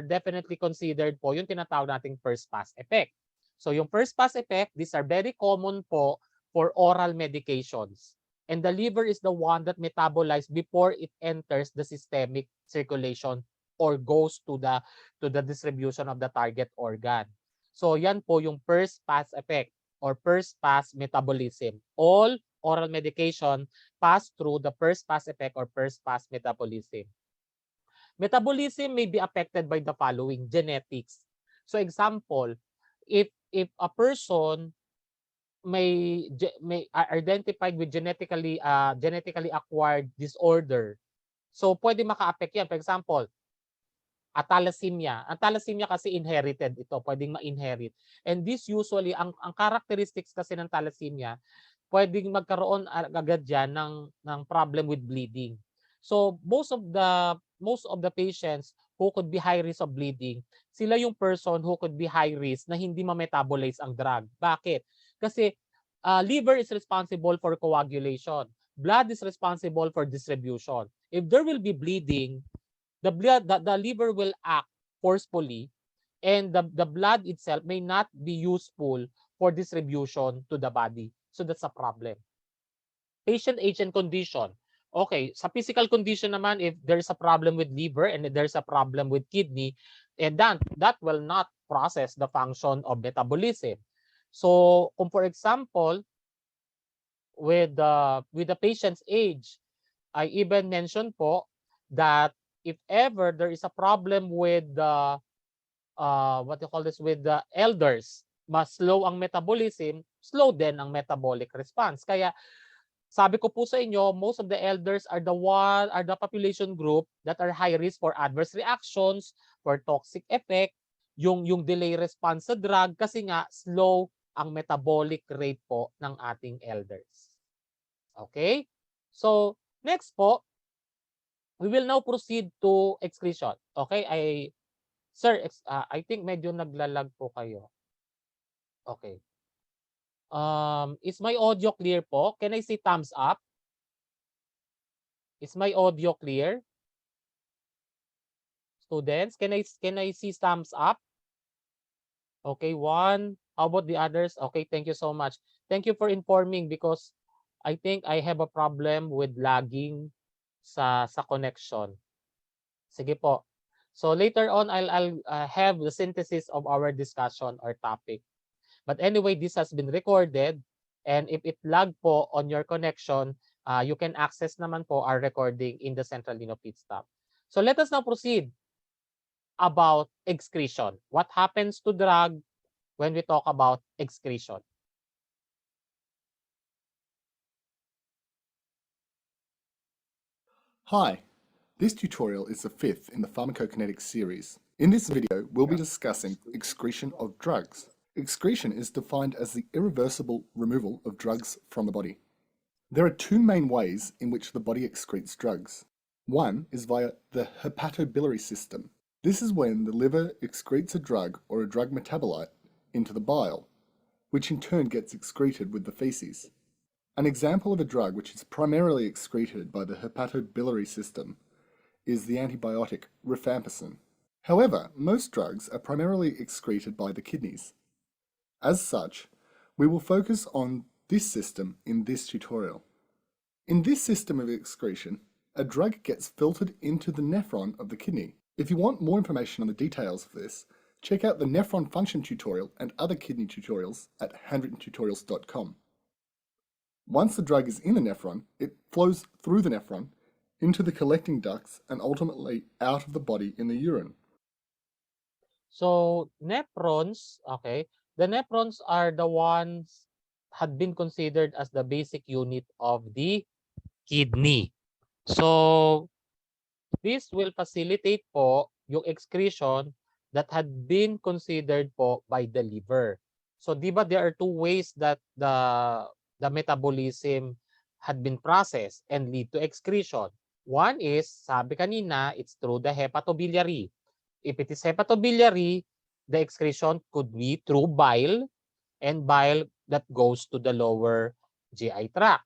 definitely considered po yung tinatawag nating first pass effect. So yung first pass effect, these are very common po for oral medications. And the liver is the one that metabolizes before it enters the systemic circulation or goes to the distribution of the target organ. So yan po yung first pass effect or first pass metabolism. All oral medication pass through the first pass effect or first pass metabolism. Metabolism may be affected by the following: genetics. So example, if a person may identified with genetically acquired disorder, so pwede maka-affect yan. For example, thalassemia. Ang thalassemia kasi inherited ito, pwedeng ma-inherit. And this usually, ang characteristics kasi ng thalassemia, pwedeng magkaroon agad yan ng problem with bleeding. So most of the patients who could be high risk of bleeding, sila yung person who could be high risk na hindi ma-metabolize ang drug. Bakit? Kasi liver is responsible for coagulation. Blood is responsible for distribution. If there will be bleeding, the liver will act forcefully, and the blood itself may not be useful for distribution to the body. So that's a problem. Patient age and condition. Okay, sa physical condition naman, if there's a problem with liver and there's a problem with kidney, and that will not process the function of metabolism. So, kung for example, with the patient's age, I even mentioned po that if ever there is a problem with the with the elders, mas slow ang metabolism, slow din ang metabolic response. Kaya sabi ko po sa inyo, most of the elders are the population group that are high risk for adverse reactions, for toxic effect, yung delay response sa drug kasi nga slow ang metabolic rate po ng ating elders. Okay? So, next po, we will now proceed to excretion. Okay? Sir, I think medyo naglalag po kayo. Okay. Is my audio clear po? Can I see thumbs up? Is my audio clear? Students, can I see thumbs up? Okay, one. How about the others? Okay, thank you so much. Thank you for informing, because I think I have a problem with lagging sa connection. Sige po. So later on, I'll have the synthesis of our discussion or topic. But anyway, this has been recorded, and if it lag po on your connection, you can access naman po our recording in the Central Lino Pit Stop. So let us now proceed about excretion. What happens to drug when we talk about excretion? Hi, this tutorial is the fifth in the Pharmacokinetics series. In this video, we'll be discussing excretion of drugs. Excretion is defined as the irreversible removal of drugs from the body. There are two main ways in which the body excretes drugs. One is via the hepatobiliary system. This is when the liver excretes a drug or a drug metabolite into the bile, which in turn gets excreted with the feces. An example of a drug which is primarily excreted by the hepatobiliary system is the antibiotic rifampicin. However, most drugs are primarily excreted by the kidneys. As such, we will focus on this system in this tutorial. In this system of excretion, a drug gets filtered into the nephron of the kidney. If you want more information on the details of this, check out the nephron function tutorial and other kidney tutorials at handwrittentutorials.com. Once the drug is in the nephron, it flows through the nephron into the collecting ducts and ultimately out of the body in the urine. So nephrons, okay, the nephrons are the ones had been considered as the basic unit of the kidney. So this will facilitate po yung excretion that had been considered po by the liver. So di ba there are two ways that the metabolism had been processed and lead to excretion. One is, sabi kanina, it's through the hepatobiliary. If it is hepatobiliary, the excretion could be through bile and bile that goes to the lower GI tract.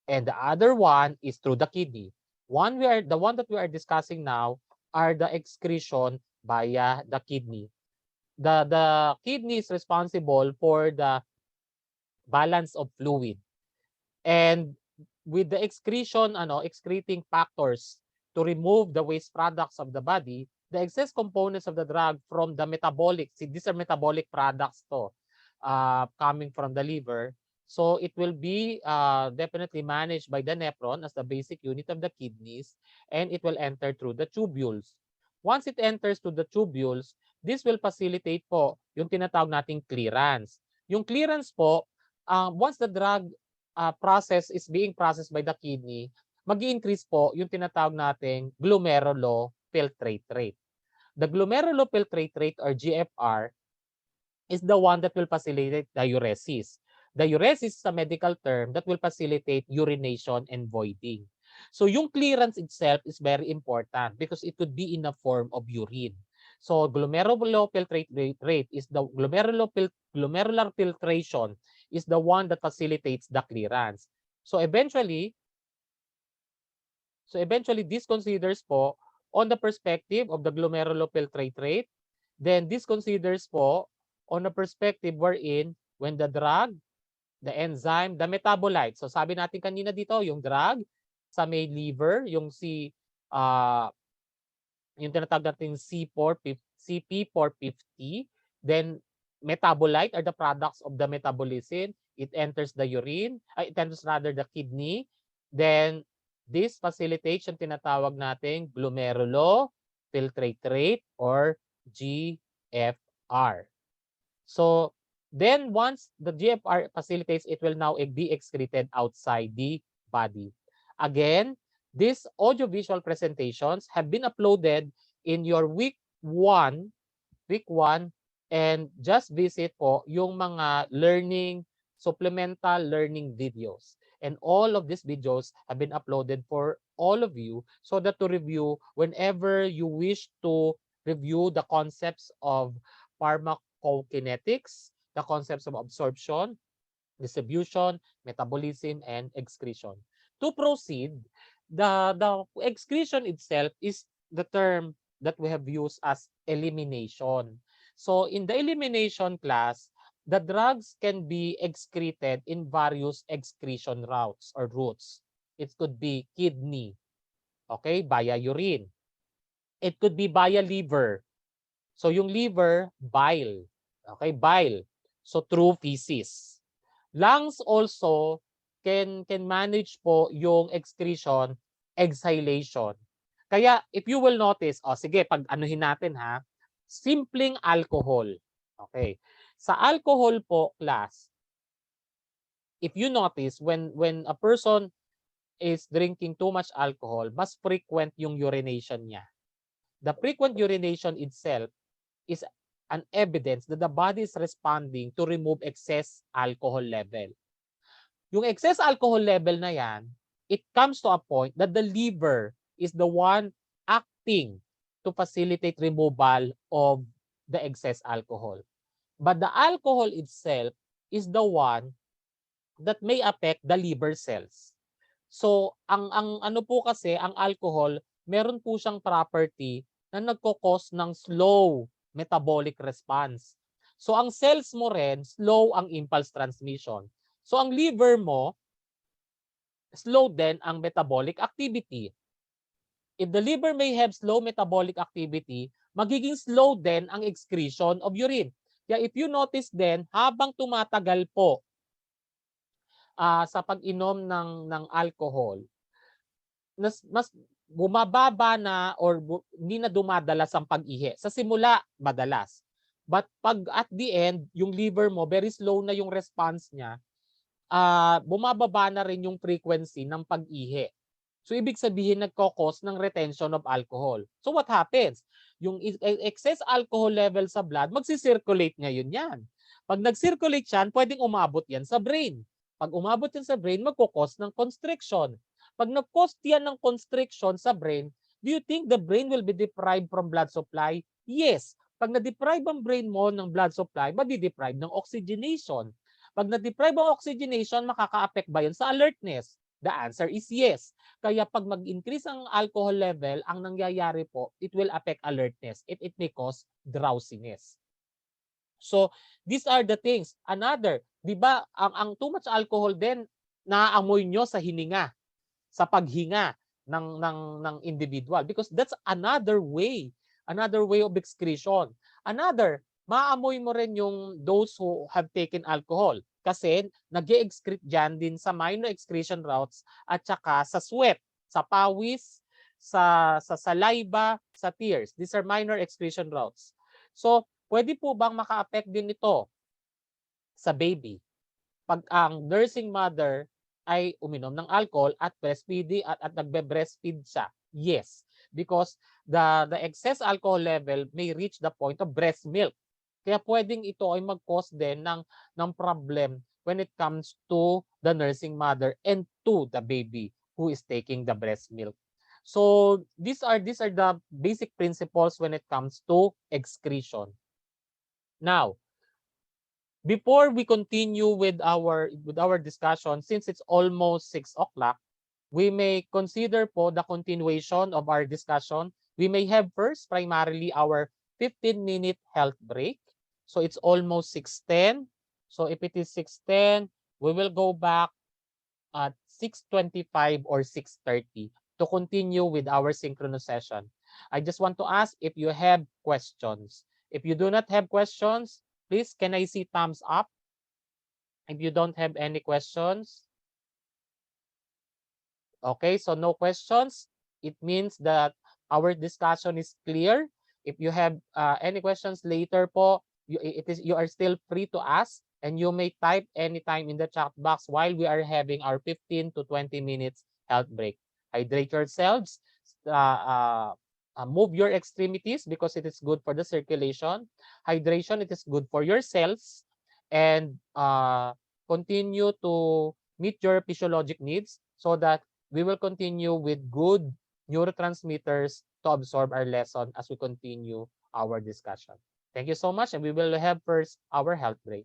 And the other one is through the kidney. The one that we are discussing now are the excretion via the kidney. The kidney is responsible for the balance of fluid. And with the excreting factors to remove the waste products of the body, the excess components of the drug from the metabolic, see, these are metabolic products coming from the liver. So it will be definitely managed by the nephron as the basic unit of the kidneys, and it will enter through the tubules. Once it enters to the tubules, this will facilitate po yung tinatawag nating clearance. Yung clearance po, once the drug process is being processed by the kidney, mag-i-increase po yung tinatawag nating glomerulofiltrate rate. The glomerulofiltrate rate or GFR is the one that will facilitate diuresis. Diuresis is a medical term that will facilitate urination and voiding. So yung clearance itself is very important because it could be in the form of urine. So glomerulofiltrate rate is the glomerular filtration is the one that facilitates the clearance. So eventually this considers po on the perspective of the glomerulofiltrate rate. Then this considers po on the perspective wherein when the drug, the enzyme, the metabolite. So sabi natin kanina dito, yung drug sa may liver, yung yung tinatawag natin CP450, then metabolite are the products of the metabolism. It enters the urine, it enters rather the kidney. Then this facilitates yung tinatawag nating glomerulofiltrate rate or GFR. So then once the GFR facilitates, it will now be excreted outside the body. Again, these audiovisual presentations have been uploaded in your week 1, and just visit po yung mga supplemental learning videos. And all of these videos have been uploaded for all of you so that to review whenever you wish to review the concepts of pharmacokinetics, the concepts of absorption, distribution, metabolism, and excretion. To proceed, the excretion itself is the term that we have used as elimination. So in the elimination class, the drugs can be excreted in various excretion routes or routes. It could be kidney, okay, via urine. It could be via liver. So yung liver, bile. Okay, bile. So through feces. Lungs also can manage po yung excretion, exhalation. Kaya if you will notice, sige, pag anuhin natin ha, simpleng alcohol. Okay. Sa alcohol po class, if you notice when a person is drinking too much alcohol, mas frequent yung urination niya. The frequent urination itself is an evidence that the body is responding to remove excess alcohol level. Yung excess alcohol level na yan, it comes to a point that the liver is the one acting to facilitate removal of the excess alcohol. But the alcohol itself is the one that may affect the liver cells. So, ang ano po kasi, ang alcohol, meron po siyang property na nagko-cause ng slow metabolic response. So, ang cells mo rin, slow ang impulse transmission. So, ang liver mo, slow din ang metabolic activity. If the liver may have slow metabolic activity, magiging slow din ang excretion of urine. Kaya if you notice din, habang tumatagal po sa pag-inom ng alcohol, mas bumababa na or hindi na dumadalas ang pag-ihi. Sa simula, madalas. But pag at the end, yung liver mo, very slow na yung response niya, bumababa na rin yung frequency ng pag-ihi. So ibig sabihin nagko-cause ng retention of alcohol. So what happens? Yung excess alcohol level sa blood, magsi-circulate ngayon yan. Pag nag-circulate yan, pwedeng umabot yan sa brain. Pag umabot yan sa brain, magko-cause ng constriction. Pag nag-cause yan ng constriction sa brain, do you think the brain will be deprived from blood supply? Yes. Pag na-deprive ang brain mo ng blood supply, madi-deprive ng oxygenation. Pag na-deprive ang oxygenation, makaka-affect ba yun sa alertness? The answer is yes. Kaya pag mag-increase ang alcohol level, ang nangyayari po, it will affect alertness. It may cause drowsiness. So, these are the things. Another, di ba, ang too much alcohol din, naaamoy nyo sa hininga, sa paghinga ng individual. Because that's another way of excretion. Another, maamoy mo rin yung those who have taken alcohol. Kasi nag-excrete dyan din sa minor excretion routes at saka sa sweat, sa pawis, sa saliva, sa tears. These are minor excretion routes. So, pwede po bang maka-affect din ito sa baby? Pag ang nursing mother ay uminom ng alcohol at breastfeeding at nagbe-breastfeed siya? Yes, because the excess alcohol level may reach the point of breast milk. Kaya pwedeng ito ay mag-cause din ng problem when it comes to the nursing mother and to the baby who is taking the breast milk. So these are the basic principles when it comes to excretion. Now, before we continue with our discussion, since it's almost 6 o'clock, we may consider po the continuation of our discussion. We may have first primarily our 15-minute health break. So it's almost 6:10. So if it is 6:10, we will go back at 6:25 or 6:30 to continue with our synchronous session. I just want to ask if you have questions. If you do not have questions, please, can I see thumbs up? If you don't have any questions. Okay, so no questions. It means that our discussion is clear. If you have any questions later po, you are still free to ask, and you may type anytime in the chat box while we are having our 15 to 20 minutes health break. Hydrate yourselves. Move your extremities because it is good for the circulation. Hydration, it is good for your cells. And continue to meet your physiologic needs so that we will continue with good neurotransmitters to absorb our lesson as we continue our discussion. Thank you so much, and we will have first our health break.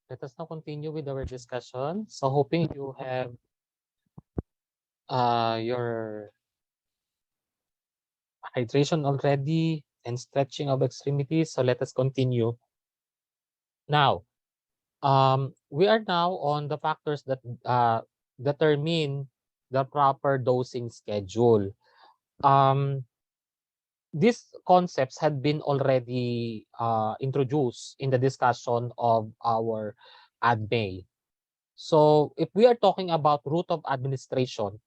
Let us now continue with our discussion. So hoping you have your hydration already and stretching of extremities. So let us continue. Now, we are now on the factors that determine the proper dosing schedule. These concepts had been already introduced in the discussion of our ADME. So if we are talking about route of administration,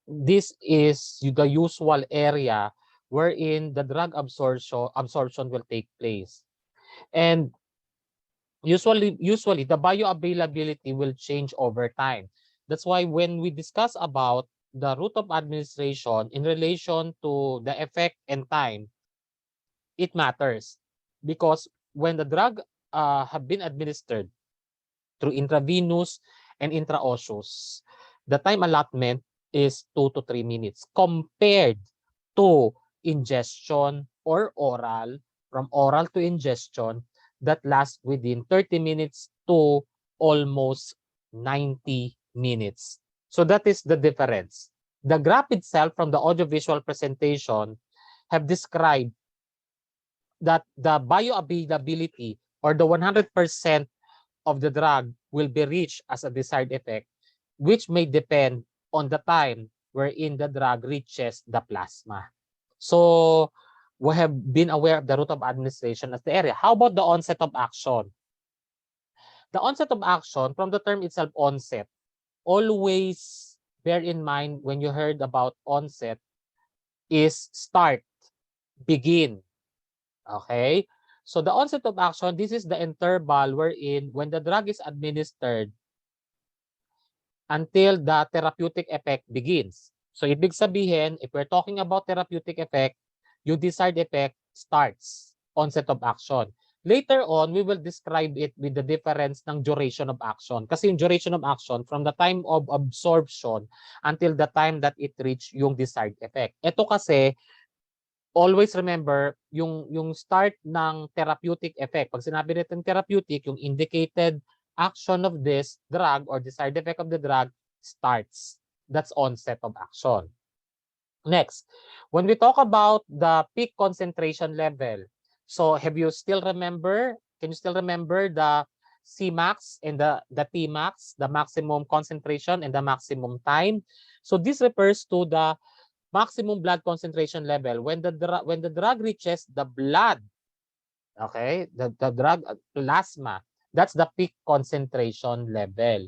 this is the usual area wherein the drug absorption will take place. And usually the bioavailability will change over time. That's why when we discuss about the route of administration in relation to the effect and time, it matters because when the drug have been administered through intravenous and intraosseous, the time allotment is 2 to 3 minutes compared to ingestion or oral, from oral to ingestion, that lasts within 30 minutes to almost 90 minutes. So that is the difference. The graph itself from the audiovisual presentation have described that the bioavailability or the 100% of the drug will be reached as a desired effect, which may depend on the time wherein the drug reaches the plasma. So we have been aware of the route of administration as the area. How about the onset of action? The onset of action, from the term itself, onset, always bear in mind when you heard about onset is start, begin. Okay? So the onset of action, this is the interval wherein when the drug is administered until the therapeutic effect begins. So ibig sabihin, if we're talking about therapeutic effect, yung desired effect starts, onset of action. Later on, we will describe it with the difference ng duration of action. Kasi yung duration of action, from the time of absorption until the time that it reach yung desired effect. Ito kasi, always remember, yung start ng therapeutic effect. Pag sinabi natin therapeutic, yung indicated action of this drug or desired effect of the drug starts. That's onset of action. Next, when we talk about the peak concentration level, so have you still remember, can you still remember the Cmax and the Tmax, the maximum concentration and the maximum time? So this refers to the maximum blood concentration level when the drug reaches the blood, okay, the drug plasma, that's the peak concentration level.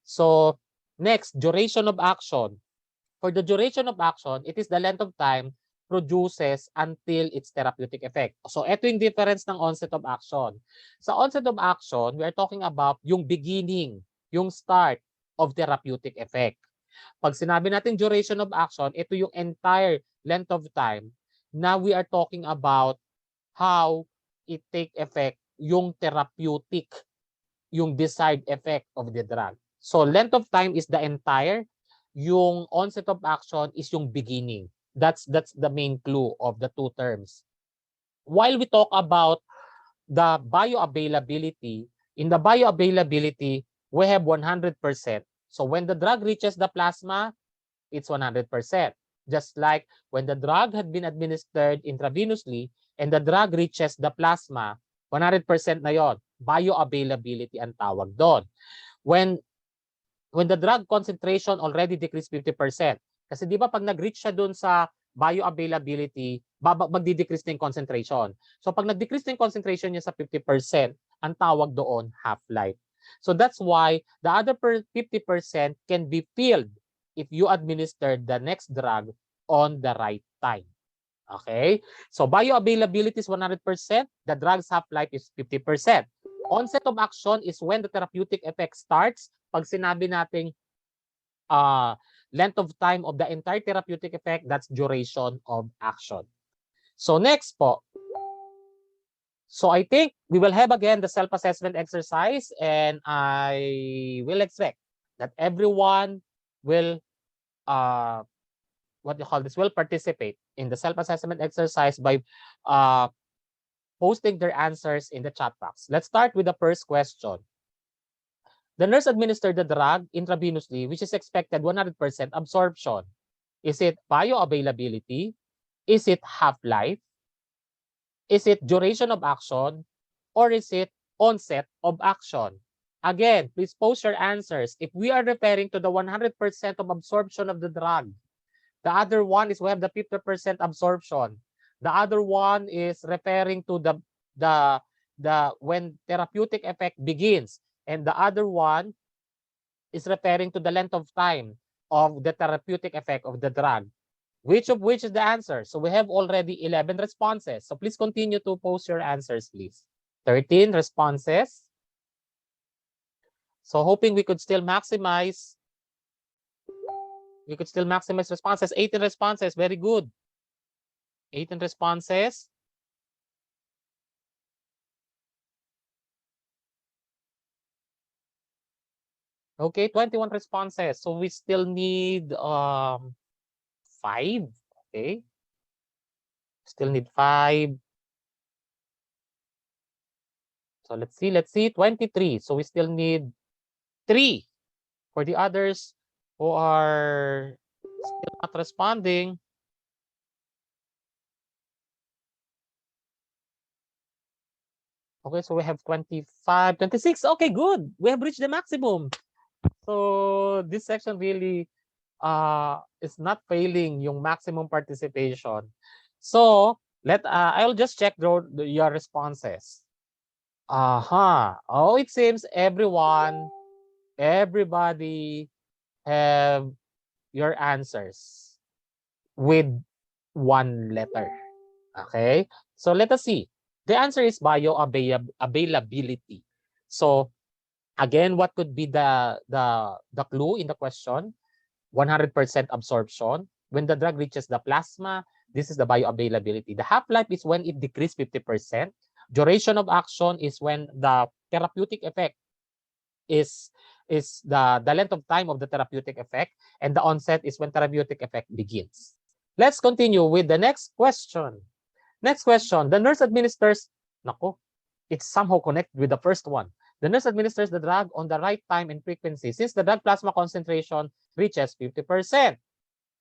So next, duration of action. For the duration of action, it is the length of time produces until its therapeutic effect. So ito yung difference ng onset of action. Sa onset of action, we are talking about yung beginning, yung start of therapeutic effect. Pag sinabi natin duration of action, ito yung entire length of time na we are talking about how it take effect yung therapeutic, yung desired effect of the drug. So length of time is the entire, yung onset of action is yung beginning. That's the main clue of the two terms. While we talk about the bioavailability, in the bioavailability, we have 100%. So when the drug reaches the plasma, it's 100%. Just like when the drug had been administered intravenously and the drug reaches the plasma, 100% na yon. Bioavailability ang tawag doon. When the drug concentration already decreased 50%. Kasi di ba pag nag-reach siya doon sa bioavailability, magdi-decrease na yung concentration. So pag nag-decrease na yung concentration niya sa 50%, ang tawag doon half-life. So that's why the other 50% can be filled if you administer the next drug on the right time. Okay? So bioavailability is 100%, the drug's half-life is 50%. Onset of action is when the therapeutic effect starts. Pag sinabi nating length of time of the entire therapeutic effect, that's duration of action. So next po. So I think we will have again the self-assessment exercise, and I will expect that everyone will will participate in the self-assessment exercise by posting their answers in the chat box. Let's start with the first question. The nurse administered the drug intravenously, which is expected 100% absorption. Is it bioavailability? Is it half-life? Is it duration of action? Or is it onset of action? Again, please post your answers. If we are referring to the 100% of absorption of the drug, the other one is we have the 50% absorption. The other one is referring to the when therapeutic effect begins, and the other one is referring to the length of time of the therapeutic effect of the drug. Which of which is the answer? So we have already 11 responses. So please continue to post your answers, please. 13 responses. So hoping we could still maximize. We could still maximize responses. 18 responses. Very good. 18 responses. Okay, 21 responses. So we still need 5. Okay. Still need 5. So let's see. 23. So we still need 3. For the others who are still not responding, okay, so we have 25, 26. Okay, good. We have reached the maximum. So this section really is not failing yung maximum participation. So I'll just check your responses. Oh, it seems everybody have your answers with one letter. Okay, so let us see. The answer is bioavailability. So again, what could be the clue in the question? 100% absorption. When the drug reaches the plasma, this is the bioavailability. The half-life is when it decreases 50%. Duration of action is when the therapeutic effect is the length of time of the therapeutic effect, and the onset is when therapeutic effect begins. Let's continue with the next question. Next question, the nurse administers, nako, it's somehow connected with the first one. The nurse administers the drug on the right time and frequency since the drug plasma concentration reaches 50%.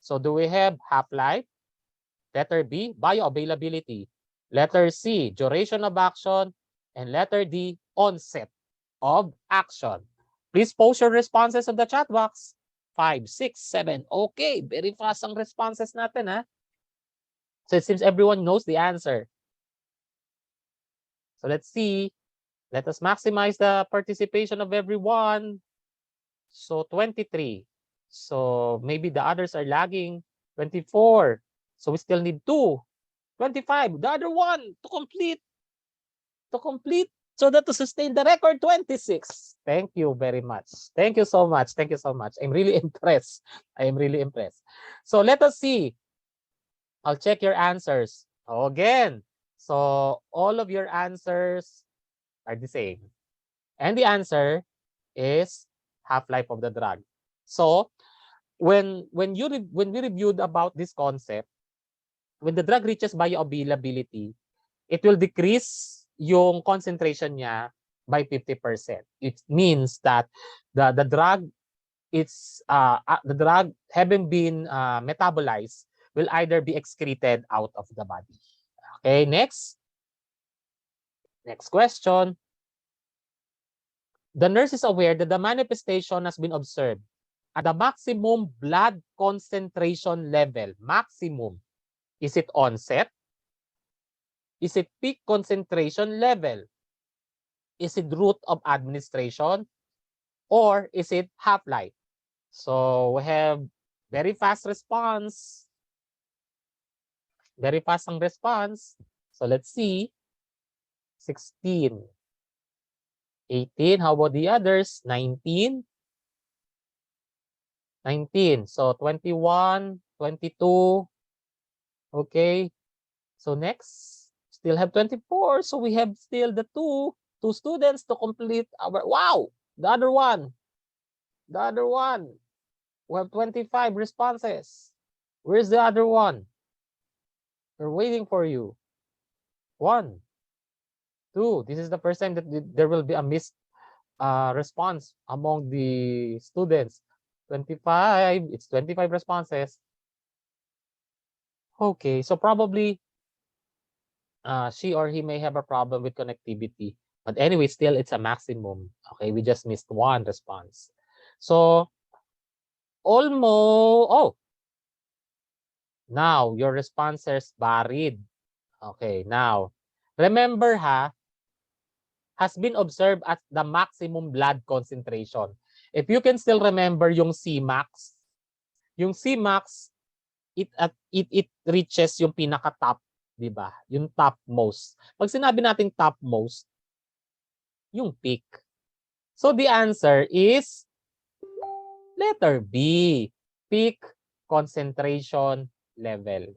So do we have half-life? Letter B, bioavailability. Letter C, duration of action. And letter D, onset of action. Please post your responses on the chat box. 5, 6, 7. Okay, very fast ang responses natin, ha? So it seems everyone knows the answer. So let's see. Let us maximize the participation of everyone. So 23. So maybe the others are lagging. 24. So we still need 2. 25. The other one to complete. So that to sustain the record, 26. Thank you very much. Thank you so much. Thank you so much. I'm really impressed. I am really impressed. So let us see. I'll check your answers. Again. So all of your answers are the same. And the answer is half-life of the drug. So when we reviewed about this concept, when the drug reaches bioavailability, it will decrease yung concentration niya by 50%. It means that the drug the drug having been metabolized will either be excreted out of the body. Okay, next question. The nurse is aware that the manifestation has been observed at the maximum blood concentration level. Maximum. Is it onset? Is it peak concentration level? Is it route of administration? Or is it half-life? So we have very fast response. Very fast ang response. So let's see. 16. 18. How about the others? 19. 19. So 21, 22. Okay. So next, still have 24. So we have still the two students to complete our, wow, the other one. The other one. We have 25 responses. Where's the other one? We're waiting for you. 1, 2. This is the first time that there will be a missed response among the students. 25, it's 25 responses. Okay, so probably she or he may have a problem with connectivity. But anyway, still it's a maximum. Okay, we just missed one response. So almost, oh, now your responses varied. Okay, now remember has been observed at the maximum blood concentration. If you can still remember yung Cmax it reaches yung pinaka top, 'di ba? Yung topmost. Pag sinabi nating topmost, yung peak. So the answer is letter B, peak concentration level.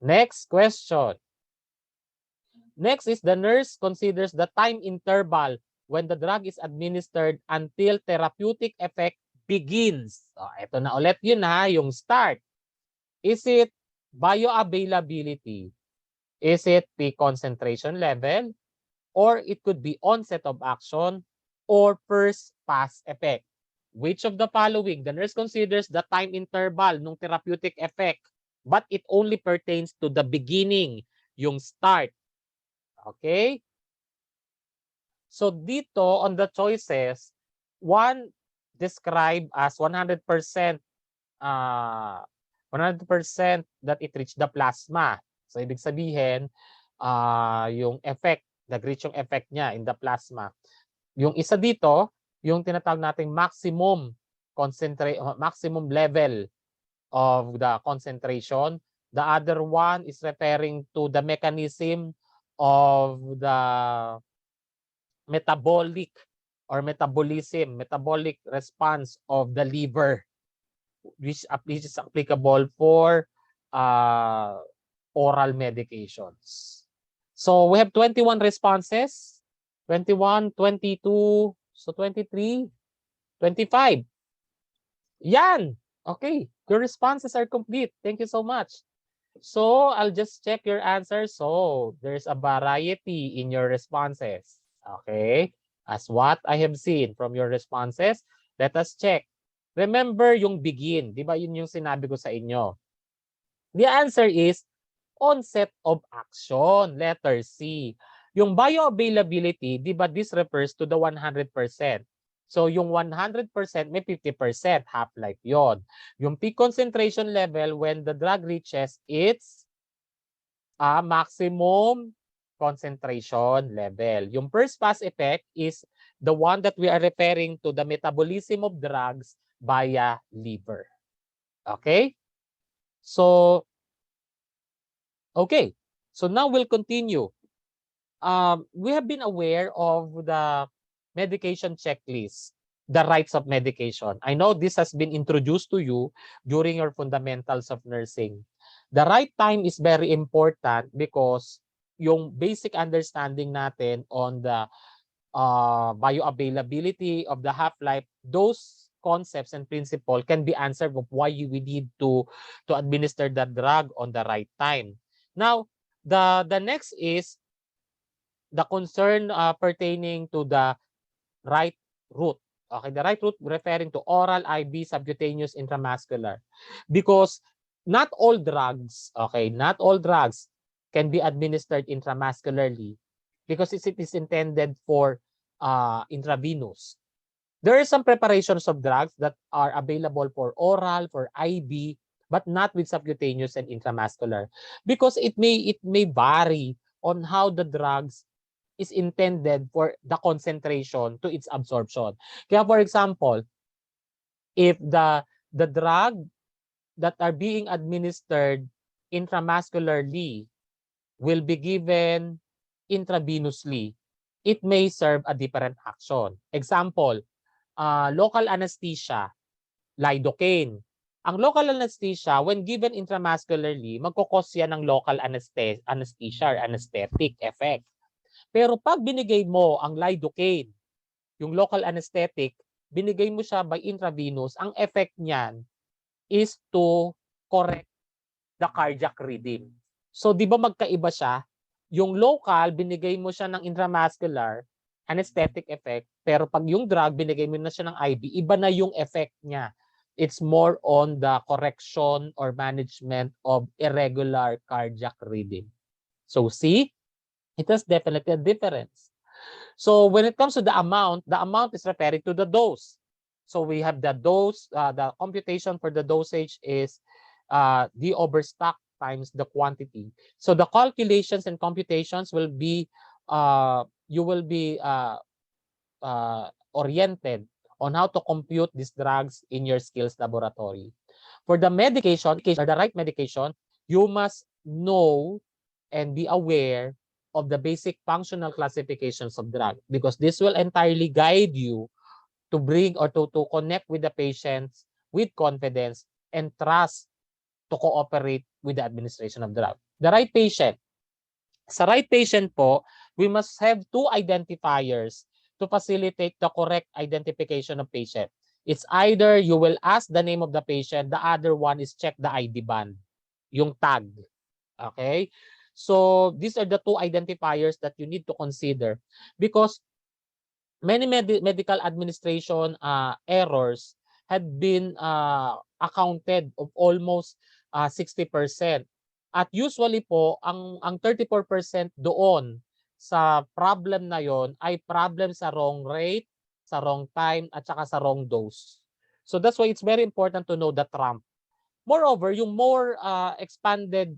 Next question. Next is the nurse considers the time interval when the drug is administered until therapeutic effect begins. So, ito na ulit yun yung start. Is it bioavailability? Is it peak concentration level? Or it could be onset of action or first pass effect. Which of the following? The nurse considers the time interval ng therapeutic effect, but it only pertains to the beginning, yung start. Okay? So dito on the choices, one described as 100% 100% that it reached the plasma. So ibig sabihin, yung effect, nag-reach yung effect niya in the plasma. Yung isa dito, yung tinatawag nating maximum level of the concentration. The other one is referring to the mechanism of the metabolic metabolic response of the liver, which is applicable for oral medications. So we have 21 responses, 21, 22, so 23, 25. Yan! Okay, your responses are complete. Thank you so much. So I'll just check your answers. So there's a variety in your responses. Okay, as what I have seen from your responses, let us check. Remember yung begin, di ba yun yung sinabi ko sa inyo? The answer is onset of action, letter C. Yung bioavailability, di ba this refers to the 100%. So yung 100%, may 50% half-life yon. Yung peak concentration level when the drug reaches its maximum concentration level. Yung first pass effect is the one that we are referring to the metabolism of drugs via liver. Okay? So, okay. So now we'll continue. We have been aware of the medication checklist, the rights of medication. I know this has been introduced to you during your fundamentals of nursing. The right time is very important because yung basic understanding natin on the bioavailability of the half-life, those concepts and principles can be answered of why we need to administer the drug on the right time. Now, the next is the concern pertaining to the right route. Okay, the right route referring to oral, IV, subcutaneous, intramuscular. Because not all drugs, okay, not all drugs can be administered intramuscularly because it is intended for intravenous. There are some preparations of drugs that are available for oral, for IV, but not with subcutaneous and intramuscular because it may vary on how the drugs is intended for the concentration to its absorption. Kaya for example, if the drug that are being administered intramuscularly will be given intravenously, it may serve a different action. Example, local anesthesia, lidocaine. Ang local anesthesia, when given intramuscularly, magkukos yan ng local anesthesia or anesthetic effect. Pero pag binigay mo ang lidocaine, yung local anesthetic, binigay mo siya by intravenous, ang effect niyan is to correct the cardiac rhythm. So di ba magkaiba siya? Yung local, binigay mo siya ng intramuscular anesthetic effect, Pero pag yung drug, binigay mo na siya ng IV, iba na yung effect niya. It's more on the correction or management of irregular cardiac rhythm. So see, it has definitely a difference. So when it comes to the amount is referring to the dose. So we have the dose, the computation for the dosage is the overstock times the quantity. So the calculations and computations will be, you will be oriented on how to compute these drugs in your skills laboratory. For the medication, or the right medication, you must know and be aware of the basic functional classifications of drug, because this will entirely guide you to bring or to connect with the patients with confidence and trust to cooperate with the administration of drug. The right patient. Sa right patient po, we must have two identifiers to facilitate the correct identification of patient. It's either you will ask the name of the patient, the other one is check the ID band, yung tag. Okay? So these are the two identifiers that you need to consider, because many medical administration errors had been accounted of almost 60%. At usually po, ang 34% doon sa problem na yon ay problem sa wrong rate, sa wrong time, at saka sa wrong dose. So that's why it's very important to know the trump. Moreover, yung more expanded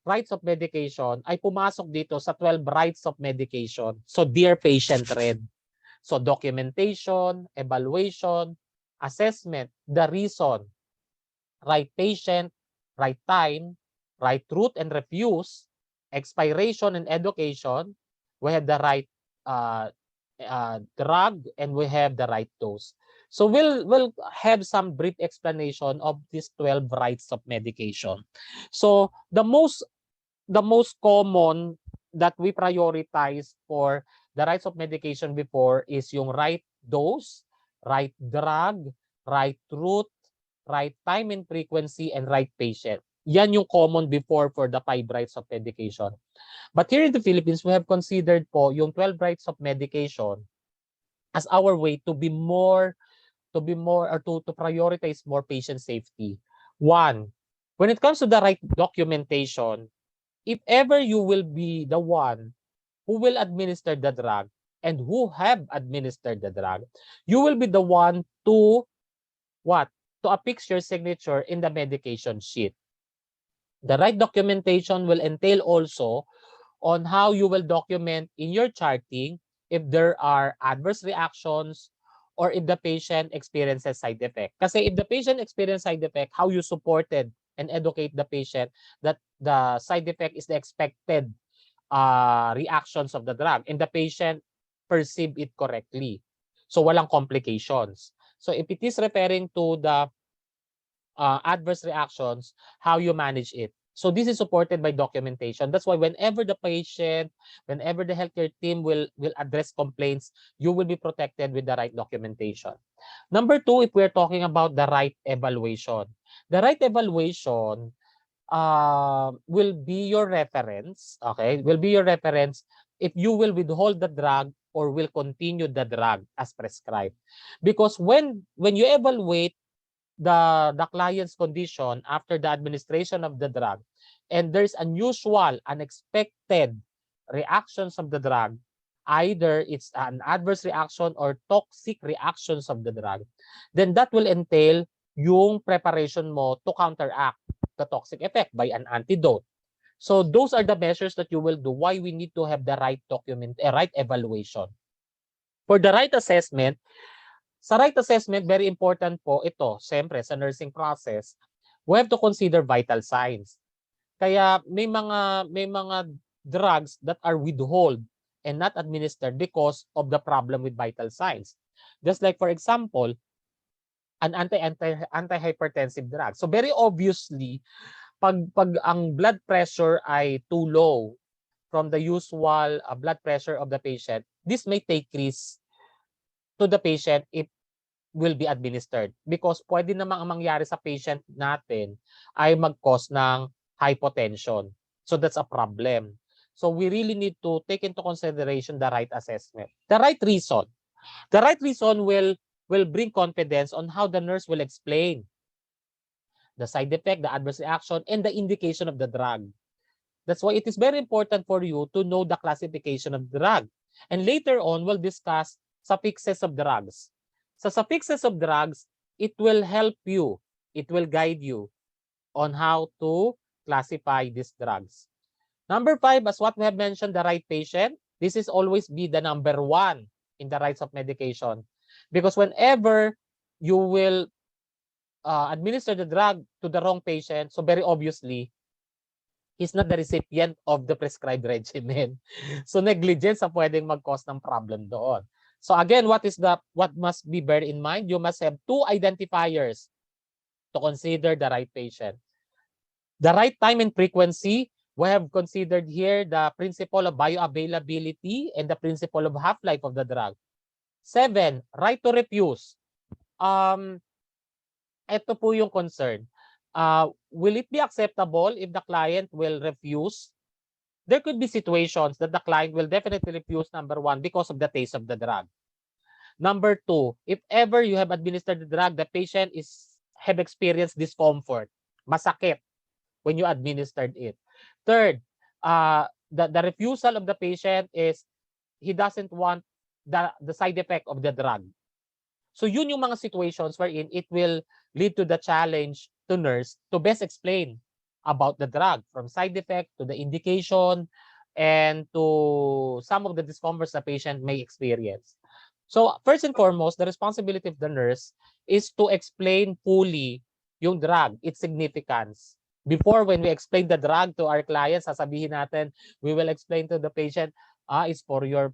rights of medication ay pumasok dito sa 12 rights of medication. So dear patient red. So documentation, evaluation, assessment, the reason, right patient, right time, right route and refuse, expiration and education, we have the right drug, and we have the right dose. So we'll have some brief explanation of these 12 rights of medication. So the most common that we prioritize for the rights of medication before is yung right dose, right drug, right route, right time and frequency, and right patient. Yan yung common before for the 5 rights of medication. But here in the Philippines, we have considered po yung 12 rights of medication as our way to be more or to prioritize more patient safety. One, when it comes to the right documentation, if ever you will be the one who will administer the drug and who have administered the drug, you will be the one to what? To affix your signature in the medication sheet. The right documentation will entail also on how you will document in your charting if there are adverse reactions or if the patient experiences side effect. Kasi if the patient experiences side effect, how you supported and educate the patient that the side effect is the expected reactions of the drug and the patient perceive it correctly. So walang complications. So if it is referring to the adverse reactions, how you manage it. So this is supported by documentation. That's why whenever the patient, whenever the healthcare team will address complaints, you will be protected with the right documentation. Number two, if we're talking about the right evaluation. The right evaluation will be your reference, okay? Will be your reference if you will withhold the drug or will continue the drug as prescribed. Because when you evaluate the client's condition after the administration of the drug, and there's unusual, unexpected reactions of the drug, either it's an adverse reaction or toxic reactions of the drug, then that will entail yung preparation mo to counteract the toxic effect by an antidote. So those are the measures that you will do. Why we need to have the right right evaluation. For the right assessment, sa right assessment, very important po ito, siyempre sa nursing process, we have to consider vital signs. Kaya may mga drugs that are withhold and not administered because of the problem with vital signs. Just like for example, an antihypertensive drug. So very obviously, pag ang blood pressure ay too low from the usual blood pressure of the patient, this may take risk to the patient if will be administered, because pwede namang ang mangyari sa patient natin ay mag-cause ng hypotension. So that's a problem. So we really need to take into consideration the right assessment. The right reason. The right reason will bring confidence on how the nurse will explain the side effect, the adverse reaction, and the indication of the drug. That's why it is very important for you to know the classification of the drug. And later on, we'll discuss suffixes of drugs. Sa suffixes of drugs, it will help you, it will guide you on how to classify these drugs. Number 5, as what we have mentioned, the right patient. This is always be the number 1 in the rights of medication. Because whenever you will administer the drug to the wrong patient, so very obviously, he's not the recipient of the prescribed regimen. So negligence ang pwedeng mag-cause ng problem doon. So again, what must be bear in mind? You must have 2 identifiers to consider the right patient. The right time and frequency, we have considered here the principle of bioavailability and the principle of half-life of the drug. 7, right to refuse. Ito po yung concern. Will it be acceptable if the client will refuse? There could be situations that the client will definitely refuse, number 1, because of the taste of the drug. Number 2, if ever you have administered the drug, the patient have experienced discomfort, masakit, when you administered it. Third, the refusal of the patient is he doesn't want the side effect of the drug. So yun yung mga situations wherein it will lead to the challenge to nurse to best explain about the drug, from side effect to the indication and to some of the discomforts the patient may experience. So first and foremost, the responsibility of the nurse is to explain fully yung drug, its significance. Before, when we explain the drug to our clients, sasabihin natin, we will explain to the patient, it's for your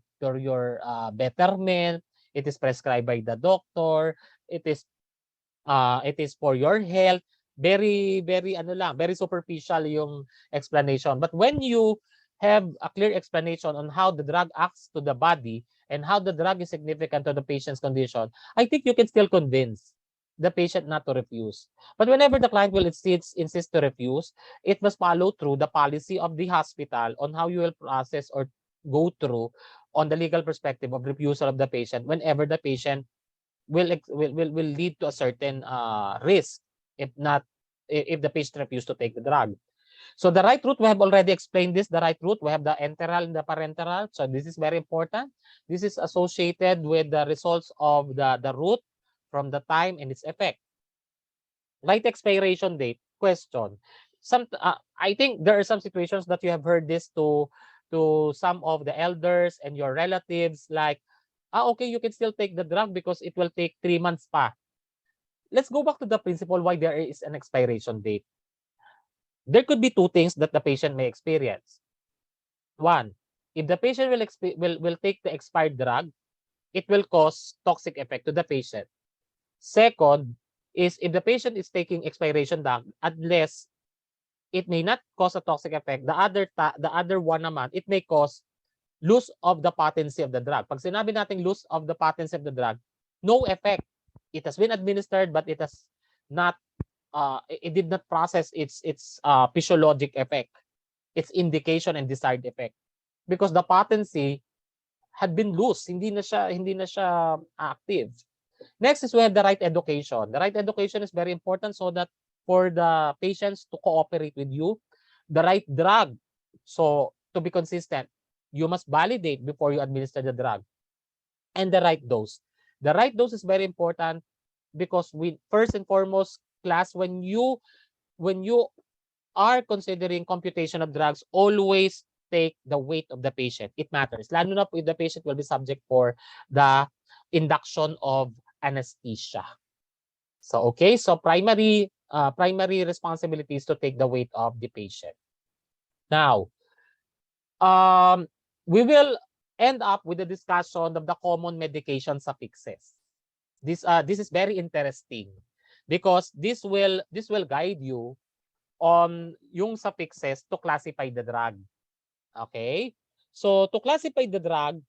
betterment, it is prescribed by the doctor, it is for your health. Very very superficial yung explanation. But when you have a clear explanation on how the drug acts to the body and how the drug is significant to the patient's condition, I think you can still convince the patient not to refuse. But whenever the client will insist to refuse, it must follow through the policy of the hospital on how you will process or go through on the legal perspective of refusal of the patient whenever the patient will lead to a certain risk if the patient refuses to take the drug. So the right route, we have already explained this, the right route, we have the enteral and the parenteral. So this is very important. This is associated with the results of the route from the time and its effect. Right expiration date, question. I think there are some situations that you have heard this to some of the elders and your relatives, like, okay, you can still take the drug because it will take 3 months pa. Let's go back to the principle why there is an expiration date. There could be 2 things that the patient may experience. 1, if the patient will take the expired drug, it will cause toxic effect to the patient. Second is if the patient is taking expiration drug, unless it may not cause a toxic effect, the other one naman, it may cause loss of the potency of the drug. Pag sinabi natin loss of the potency of the drug, no effect. It has been administered but it has not it did not process its physiologic effect, its indication and desired effect, because the potency had been loose, hindi na siya active. Next is we have the right education. The right education is very important so that for the patients to cooperate with you, the right drug. So to be consistent, you must validate before you administer the drug, and the right dose. The right dose is very important because first and foremost, class, when you are considering computation of drugs, always take the weight of the patient. It matters. Lalo na po if the patient will be subject for the induction of anesthesia. So okay, so primary responsibility is to take the weight of the patient. Now, we will end up with the discussion of the common medication suffixes. This is very interesting because this will guide you on yung suffixes to classify the drug. Okay? So to classify the drug,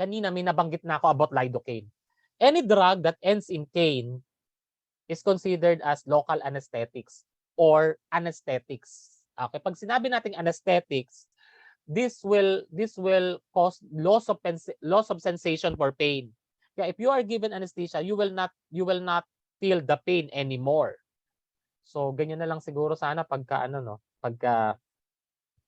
kanina may nabanggit na ako about lidocaine. Any drug that ends in cane is considered as local anesthetics or anesthetics. Okay, pag sinabi nating anesthetics, this will cause loss of sensation for pain. Kaya if you are given anesthesia, you will not feel the pain anymore. So ganyan na lang siguro sana pagka pagka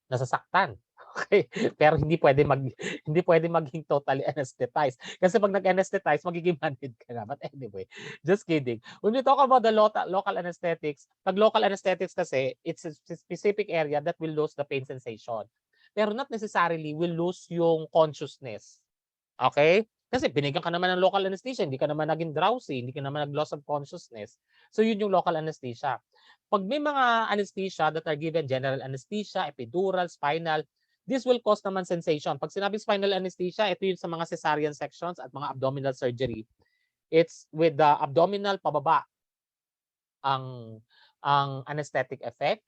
nasasaktan. Okay? Pero hindi pwede maging totally anesthetized. Kasi pag nag-anesthetize, magiging manhid ka na. But anyway, just kidding. When we talk about the local anesthetics, pag local anesthetics kasi, it's a specific area that will lose the pain sensation. Pero not necessarily will lose yung consciousness. Okay? Kasi binigyan ka naman ng local anesthesia, hindi ka naman naging drowsy, hindi ka naman nag-loss of consciousness. So yun yung local anesthesia. Pag may mga anesthesia that are given, general anesthesia, epidural, spinal, this will cause naman sensation. Pag sinabi spinal anesthesia, ito yun sa mga cesarean sections at mga abdominal surgery. It's with the abdominal pababa ang anesthetic effect.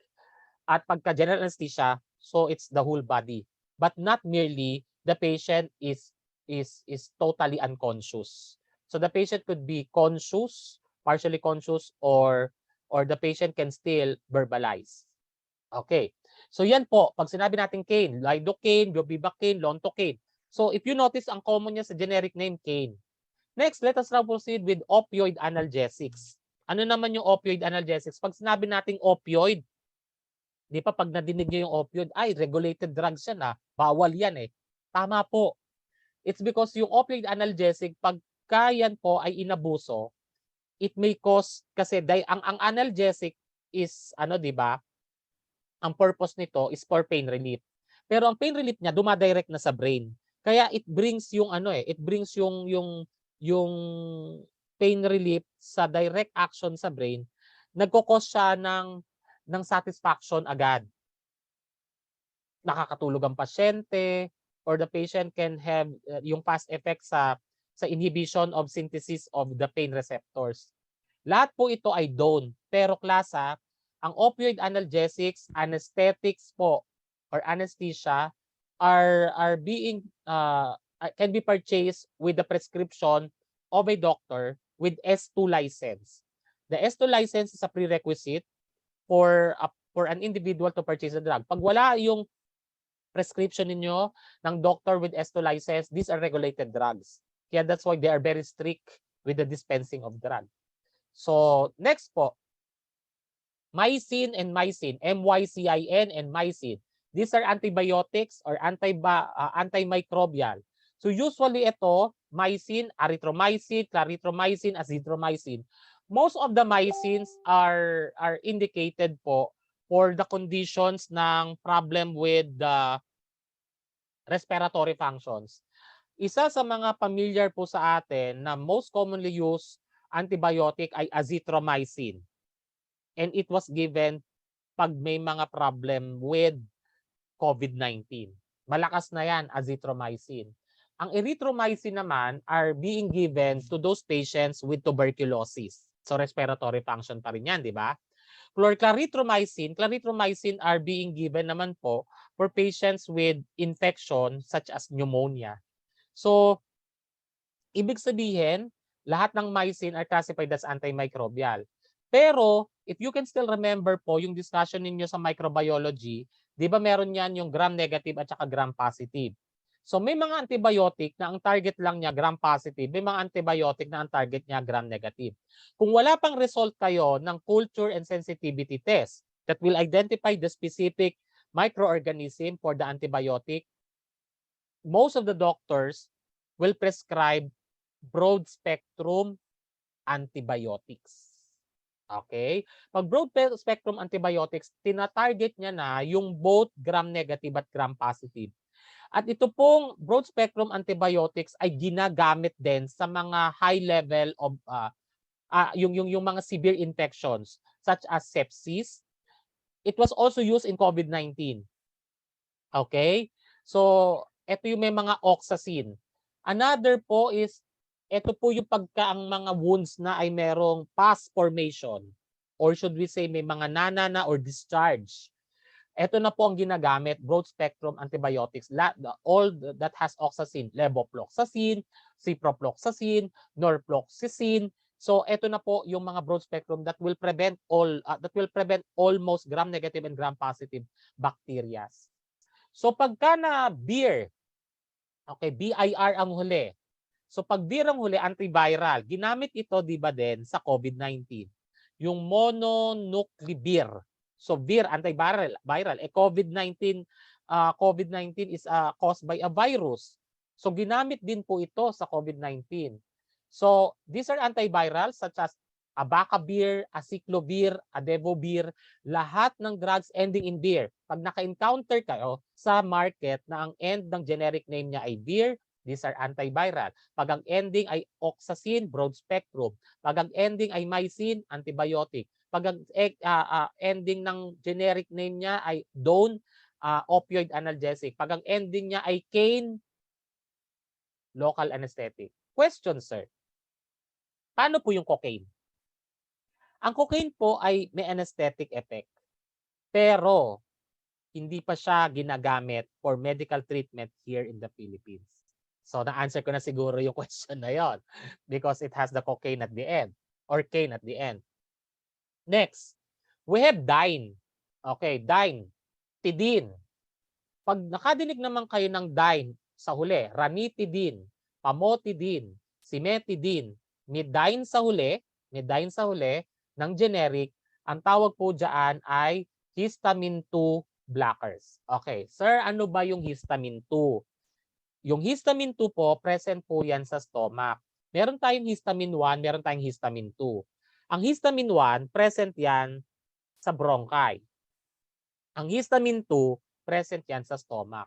At pagka general anesthesia, so it's the whole body. But not merely the patient is totally unconscious. So the patient could be conscious, partially conscious, or the patient can still verbalize. Okay. So yan po, pag sinabi natin cane, lidocaine, bupivacaine, lontocaine. So if you notice, ang common niya sa generic name, cane. Next, let us now proceed with opioid analgesics. Ano naman yung opioid analgesics? Pag sinabi nating opioid, di pa pag nadinig niyo yung opioid, ay, regulated drugs yan bawal yan eh. Tama po. It's because yung opioid analgesic, pagka yan po ay inabuso, it may cause, kasi ang analgesic is, di ba, ang purpose nito is for pain relief. Pero ang pain relief niya dumadirect na sa brain. Kaya it brings yung it brings yung pain relief sa direct action sa brain. Nagko-cause siya ng satisfaction agad. Nakakatulog ang pasyente, or the patient can have yung fast effect sa inhibition of synthesis of the pain receptors. Lahat po ito ay known, pero klasa, ang opioid analgesics, anesthetics po, or anesthesia, are being, can be purchased with the prescription of a doctor with S2 license. The S2 license is a prerequisite for an individual to purchase a drug. Pag wala yung prescription ninyo ng doctor with S2 license, these are regulated drugs. Kaya that's why they are very strict with the dispensing of drug. So, next po, mycin and mycin, MYCIN and mycin. These are antibiotics or antimicrobial. So, usually ito, mycin, erythromycin, clarithromycin, azithromycin. Most of the mycins are indicated po for the conditions ng problem with the respiratory functions. Isa sa mga familiar po sa atin na most commonly used antibiotic ay azithromycin. And it was given pag may mga problem with COVID-19. Malakas na yan, azithromycin. Ang erythromycin naman are being given to those patients with tuberculosis. So respiratory function pa rin yan, di ba? Clarithromycin are being given naman po for patients with infection such as pneumonia. So, ibig sabihin, lahat ng mycin are classified as antimicrobial. Pero, if you can still remember po yung discussion ninyo sa microbiology, di ba meron yan yung gram-negative at saka gram-positive. So, may mga antibiotic na ang target lang niya gram-positive, may mga antibiotic na ang target niya gram-negative. Kung wala pang result kayo ng culture and sensitivity test that will identify the specific microorganism for the antibiotic, most of the doctors will prescribe broad-spectrum antibiotics. Okay? Pag broad-spectrum antibiotics, tina-target niya na yung both gram-negative at gram-positive. At ito pong broad-spectrum antibiotics ay ginagamit din sa mga high level of yung mga severe infections such as sepsis. It was also used in COVID-19. Okay? So, ito yung may mga oxacin. Another po is, ito po yung pagka ang mga wounds na ay merong pus formation, or should we say may mga nanana or discharge. Ito na po ang ginagamit, broad-spectrum antibiotics. All that has oxacin, levofloxacin, ciprofloxacin, norfloxacin. So ito na po yung mga broad-spectrum that will prevent almost gram-negative and gram-positive bacteria. So pagka na beer, okay, BIR ang huli. So pag beer ang huli, antiviral. Ginamit ito, di ba din, sa COVID-19. Yung mononuclear. So beer, antiviral. Viral. COVID-19 COVID-19 is caused by a virus. So ginamit din po ito sa COVID-19. So these are antivirals such as abacavir, aciclovir, adevovir, lahat ng drugs ending in beer. Pag naka-encounter kayo sa market na ang end ng generic name niya ay beer, these are antiviral. Pag ang ending ay oxacin, broad spectrum. Pag ang ending ay mycin, antibiotic. Pag ang ending ng generic name niya ay done, opioid analgesic. Pag ang ending niya ay cane, local anesthetic. Question, sir. Paano po yung cocaine? Ang cocaine po ay may anesthetic effect. Pero hindi pa siya ginagamit for medical treatment here in the Philippines. So na-answer ko na siguro yung question na yon because it has the cocaine at the end or cane at the end. Next, we have dine. Okay, dine. Tidine. Pag nakadinig naman kayo ng dine sa huli, ranitidine, pamotidine, simetidine, midine sa huli ng generic, ang tawag po dyan ay histamine 2 blockers. Okay, sir, ano ba yung histamine 2? Yung histamine 2 po, present po yan sa stomach. Meron tayong histamine 1, meron tayong histamine 2. Ang histamine 1, present yan sa bronchi. Ang histamine 2, present yan sa stomach.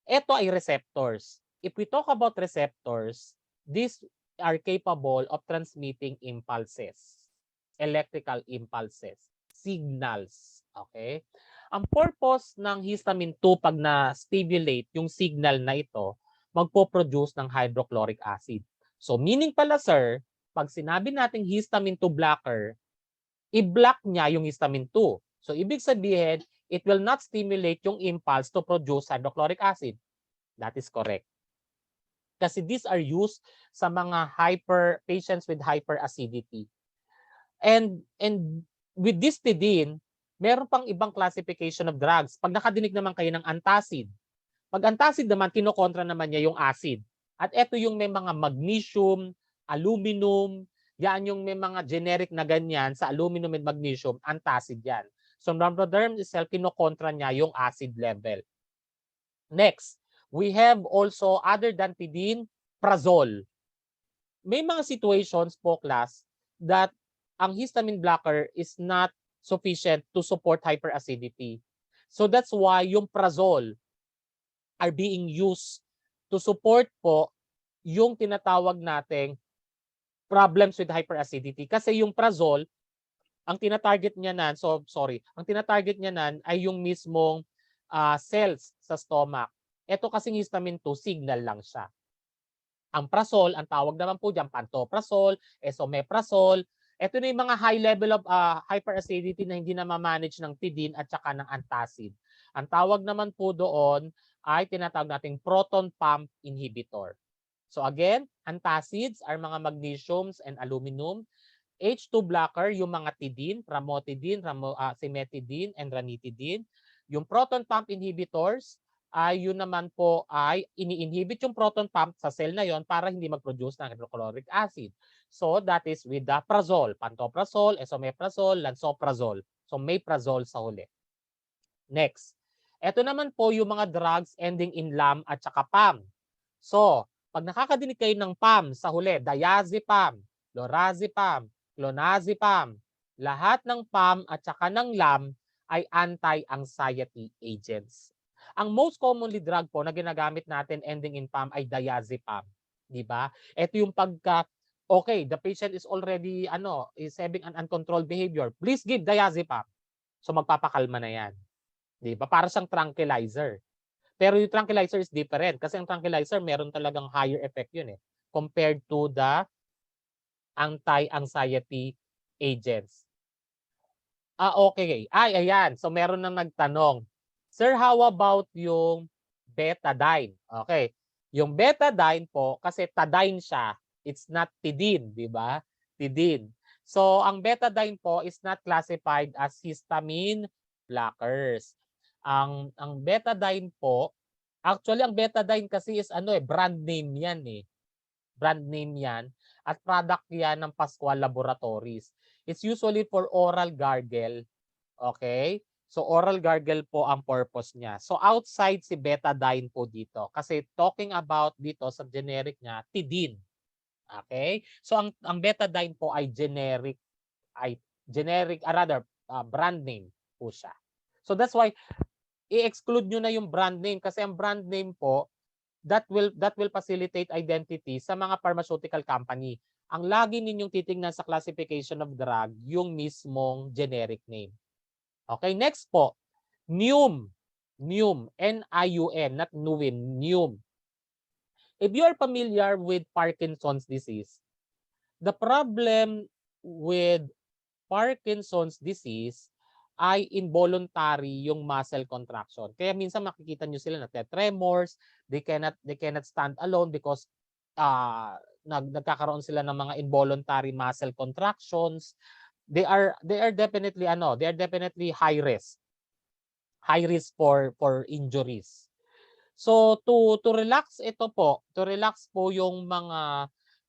Ito ay receptors. If we talk about receptors, these are capable of transmitting impulses, electrical impulses, signals. Okay? Ang purpose ng histamine 2 pag na-stimulate yung signal na ito, magpo-produce ng hydrochloric acid. So meaning pala sir, pag sinabi nating histamine 2 blocker, i-block niya yung histamine 2. So ibig sabihin, it will not stimulate yung impulse to produce hydrochloric acid. That is correct. Kasi these are used sa mga patients with hyperacidity. And with this tidine, meron pang ibang classification of drugs. Pag nakadinig naman kayo ng antacid, pag antacid naman, kinokontra naman niya yung acid. At ito yung may mga magnesium, aluminum, yan yung may mga generic na ganyan sa aluminum and magnesium, antacid yan. So normoderm itself, kinokontra niya yung acid level. Next, we have also, other than tidine, prazole. May mga situations po, class, that ang histamine blocker is not sufficient to support hyperacidity. So that's why yung prazole are being used to support po yung tinatawag nating problems with hyperacidity. Kasi yung prazole, ang tinatarget niya nan, ang tinatarget niya nan ay yung mismong cells sa stomach. Ito kasing histamine 2, signal lang siya. Ang prazole, ang tawag naman po diyan pantoprazole, esomeprazole. Ito na yung mga high level of hyperacidity na hindi na ma-manage ng tidine at saka ng antacid. Ang tawag naman po doon ay tinatawag nating proton pump inhibitor. So again, antacids are mga magnesiums and aluminum. H2 blocker, yung mga tidine, ramotidine, simetidine, and ranitidine. Yung proton pump inhibitors, ay yun naman po ay ini-inhibit yung proton pump sa cell na yon para hindi mag-produce ng hydrochloric acid. So that is with the prazole, pantoprazole, esomeprazole, lansoprazole. So may prazole sa huli. Next. Ito naman po yung mga drugs ending in lam at saka pam. So, pag nakakadinig kayo ng pam sa huli, diazepam, lorazepam, clonazepam, lahat ng pam at saka ng lam ay anti-anxiety agents. Ang most commonly drug po na ginagamit natin ending in PAM ay diazepam, di ba? Ito yung pagka okay, the patient is already is having an uncontrolled behavior. Please give diazepam. So magpapakalma na 'yan. Di ba? Para siyang tranquilizer. Pero yung tranquilizer is different kasi ang tranquilizer meron talagang higher effect 'yun compared to the anti-anxiety agents. Okay. Ayan. So meron nang nagtanong. Sir, how about yung betadine? Okay. Yung betadine po, kasi tadine siya, it's not tidine, di ba? Tidine. So, ang betadine po is not classified as histamine blockers. Ang betadine po, actually ang betadine kasi is brand name 'yan eh. Brand name 'yan at product 'yan ng Pascual Laboratories. It's usually for oral gargle. Okay? So oral gargle po ang purpose niya. So outside si betadine po dito kasi talking about dito sa generic niya, tidine. Okay? So ang betadine po ay generic rather brand name po siya. So that's why i-exclude nyo na yung brand name kasi ang brand name po that will facilitate identity sa mga pharmaceutical company. Ang lagi ninyong titingnan sa classification of drug yung mismong generic name. Okay, next po, NIUM. NIUM, N-I-U-M, not NUIM, NIUM. If you are familiar with Parkinson's disease, the problem with Parkinson's disease ay involuntary yung muscle contraction. Kaya minsan makikita nyo sila nagte-tremors, they cannot stand alone because nagkakaroon sila ng mga involuntary muscle contractions. They are definitely high risk for injuries. So to relax yung mga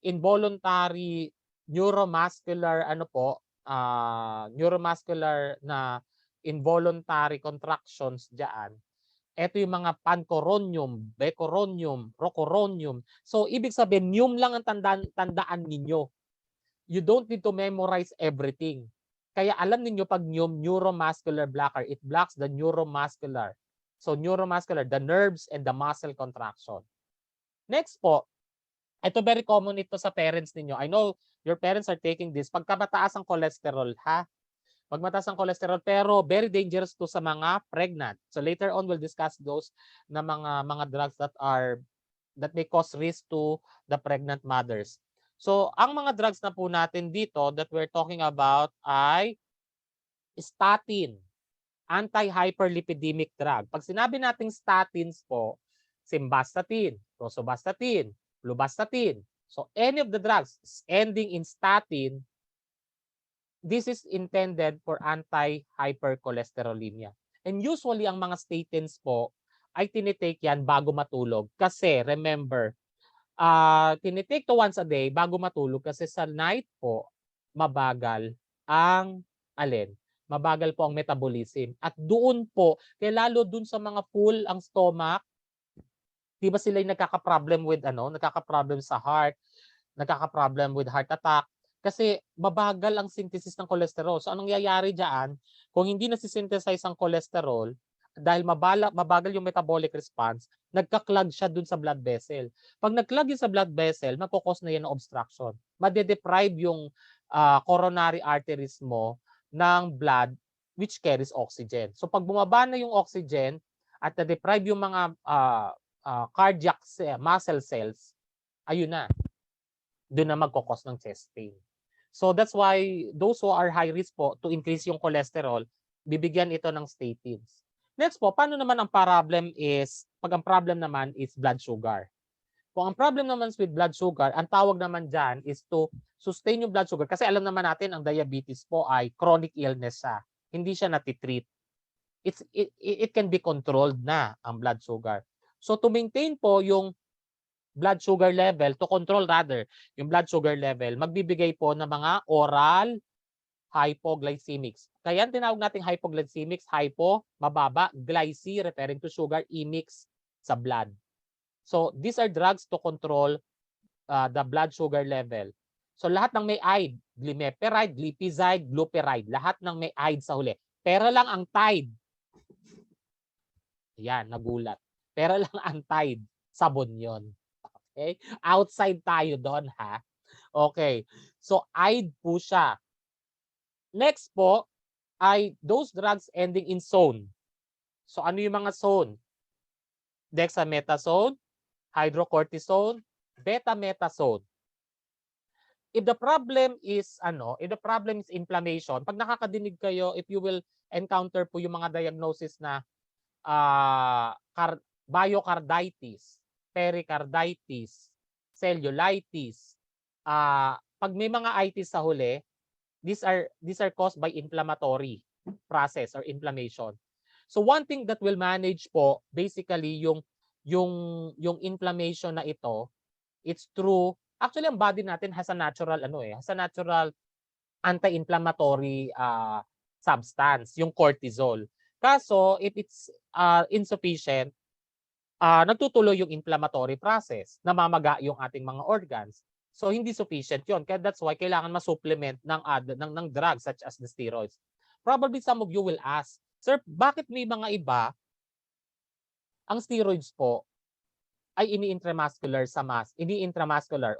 involuntary neuromuscular neuromuscular na involuntary contractions diyan. Ito yung mga pancuronium, becoronium, rocuronium. So ibig sabihin NIUM lang ang tandaan ninyo. You don't need to memorize everything. Kaya alam niyo pag NIUM, neuromuscular blocker, it blocks the neuromuscular. So neuromuscular, the nerves and the muscle contraction. Next po, ito very common ito sa parents ninyo. I know your parents are taking this. Pagka mataas ang cholesterol, ha? Pag mataas ang cholesterol, pero very dangerous to sa mga pregnant. So later on, we'll discuss those na mga drugs that may cause risk to the pregnant mothers. So ang mga drugs na po natin dito that we're talking about ay statin, anti-hyperlipidemic drug. Pag sinabi nating statins po, simvastatin, rosuvastatin, fluvastatin. So any of the drugs ending in statin, this is intended for anti-hypercholesterolemia. And usually ang mga statins po ay tinitake yan bago matulog. Kasi remember, tinitake to once a day bago matulog kasi sa night po, mabagal ang mabagal po ang metabolism. At doon po, kaya lalo doon sa mga full ang stomach, di ba sila yung nagkaka-problem sa heart, nagkaka-problem with heart attack, kasi mabagal ang synthesis ng cholesterol. So anong nangyayari diyan? Kung hindi na-synthesize ang cholesterol, dahil mabagal yung metabolic response, nagka-clog siya dun sa blood vessel. Pag nag-clog yun sa blood vessel, magkukos na yan ng obstruction. Made-deprive yung coronary arteries mo ng blood which carries oxygen. So pag bumaba na yung oxygen at na-deprive yung mga cardiac muscle cells, ayun na, doon na magkukos ng chest pain. So that's why those who are high risk po to increase yung cholesterol, bibigyan ito ng statins. Next po, paano naman ang problem is, pag ang problem naman is blood sugar. Kung ang problem naman with blood sugar, ang tawag naman dyan is to sustain yung blood sugar. Kasi alam naman natin, ang diabetes po ay chronic illness siya. Hindi siya natitreat. It can be controlled na ang blood sugar. So to maintain po yung blood sugar level, to control rather yung blood sugar level, magbibigay po ng mga oral hypoglycemics. Kaya tinawag nating hypoglycemics, hypo, mababa, glycy, referring to sugar, emix sa blood. So these are drugs to control the blood sugar level. So lahat ng may IDE, glimepiride, glipizide, gluperide, lahat ng may IDE sa huli. Pero lang ang tide. Yan, nagulat. Pero lang ang tide, sabon yon. Okay? Outside tayo doon, ha? Okay. So, IDE po siya. Next po ay those drugs ending in zone. So, ano yung mga zone? Dexamethasone, hydrocortisone, betamethasone. If the problem is inflammation, pag nakakadinig kayo, if you will encounter po yung mga diagnosis na biocarditis, pericarditis, cellulitis, pag may mga itis sa huli, these are caused by inflammatory process or inflammation. So one thing that will manage po basically yung inflammation na ito, it's through actually ang body natin has a natural has a natural anti-inflammatory substance, yung cortisol. Kaso if it's insufficient, nagtutuloy yung inflammatory process, namamaga yung ating mga organs. So hindi sufficient 'yon. Kaya that's why kailangan ma-supplement ng drugs such as the steroids. Probably some of you will ask, "Sir, bakit may mga iba ang steroids po ay ini-intramuscular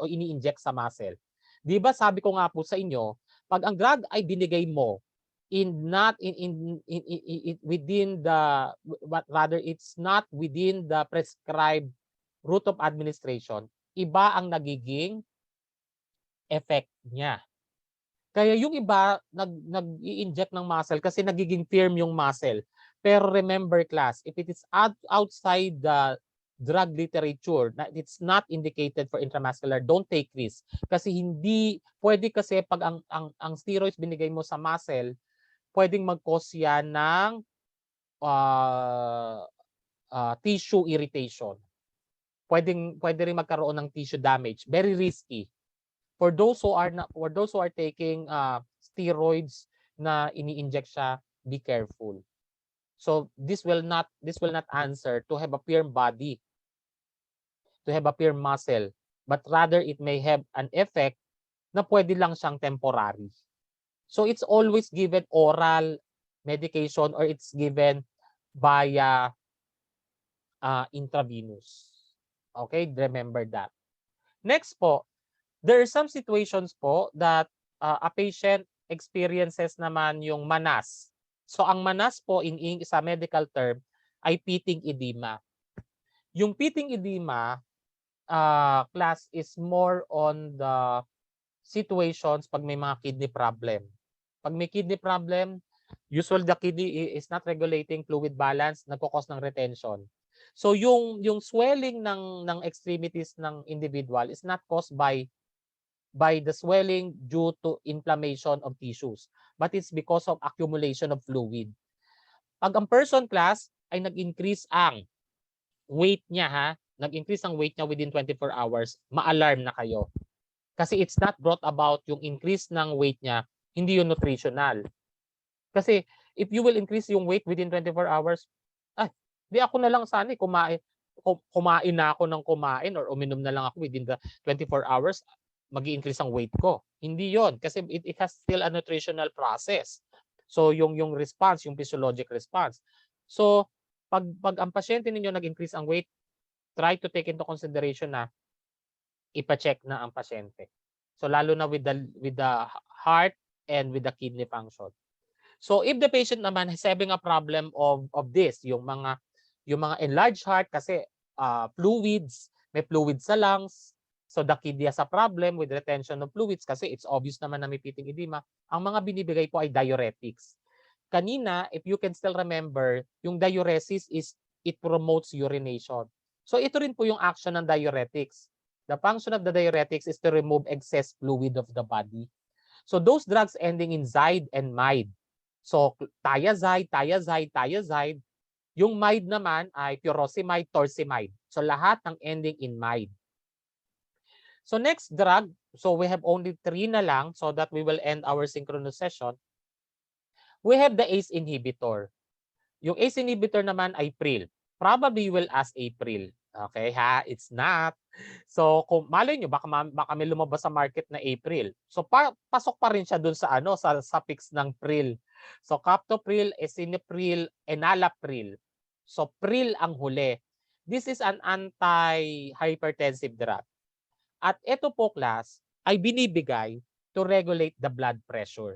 o ini-inject sa muscle?" 'Di ba sabi ko nga po sa inyo, pag ang drug ay binigay mo not within the rather it's not within the prescribed route of administration, iba ang nagiging effect niya. Kaya yung iba nag-i-inject ng muscle kasi nagiging firm yung muscle. Pero remember class, if it is outside the drug literature, that it's not indicated for intramuscular, don't take risk. Kasi hindi pwede kasi pag ang steroids binigay mo sa muscle, pwedeng mag-cause yan ng tissue irritation. Pwede rin magkaroon ng tissue damage. Very risky. For those who are taking steroids na ini-inject siya, be careful. So this will not answer to have a firm body, to have a firm muscle, but rather it may have an effect na pwede lang siyang temporary. So it's always given oral medication or it's given via intravenous. Okay, remember that. Next po, there are some situations po that a patient experiences naman yung manas. So ang manas po sa medical term ay pitting edema. Yung pitting edema class is more on the situations pag may mga kidney problem. Pag may kidney problem, usually the kidney is not regulating fluid balance, nagko-cause ng retention. So yung swelling ng extremities ng individual is not caused by the swelling due to inflammation of tissues, but it's because of accumulation of fluid. Pag ang person class ay nag-increase ang weight niya nag-increase ang weight niya within 24 hours, ma-alarm na kayo. Kasi it's not brought about yung increase ng weight niya, hindi yung nutritional. Kasi if you will increase yung weight within 24 hours, di ako na lang sana kumain na ako ng kumain or uminom na lang ako within the 24 hours, mag-i-increase ang weight ko. Hindi yon kasi it has still a nutritional process. So yung response, yung physiologic response. So pag ang pasyente ninyo nag-increase ang weight, try to take into consideration na ipa-check na ang pasyente. So lalo na with the heart and with the kidney function. So if the patient naman is having a problem of this, yung mga enlarged heart kasi fluids, may fluids sa lungs. So the kidney has a problem with retention of fluids kasi it's obvious naman na may pitting edema. Ang mga binibigay po ay diuretics. Kanina, if you can still remember, yung diuresis is it promotes urination. So ito rin po yung action ng diuretics. The function of the diuretics is to remove excess fluid of the body. So those drugs ending in zide and mide. So thiazide, yung mide naman ay furosemide, torsemide. So lahat ng ending in mide. So next drug, so we have only 3 na lang so that we will end our synchronous session. We have the ACE inhibitor. Yung ACE inhibitor naman ay Pril. Probably you will ask April. Okay it's not. So kung malay nyo, baka may lumabas sa market na April. So pasok pa rin siya dun sa sa fix ng Pril. So captopril, esinipril, enalapril. So Pril ang huli. This is an anti-hypertensive drug. At ito po class ay binibigay to regulate the blood pressure.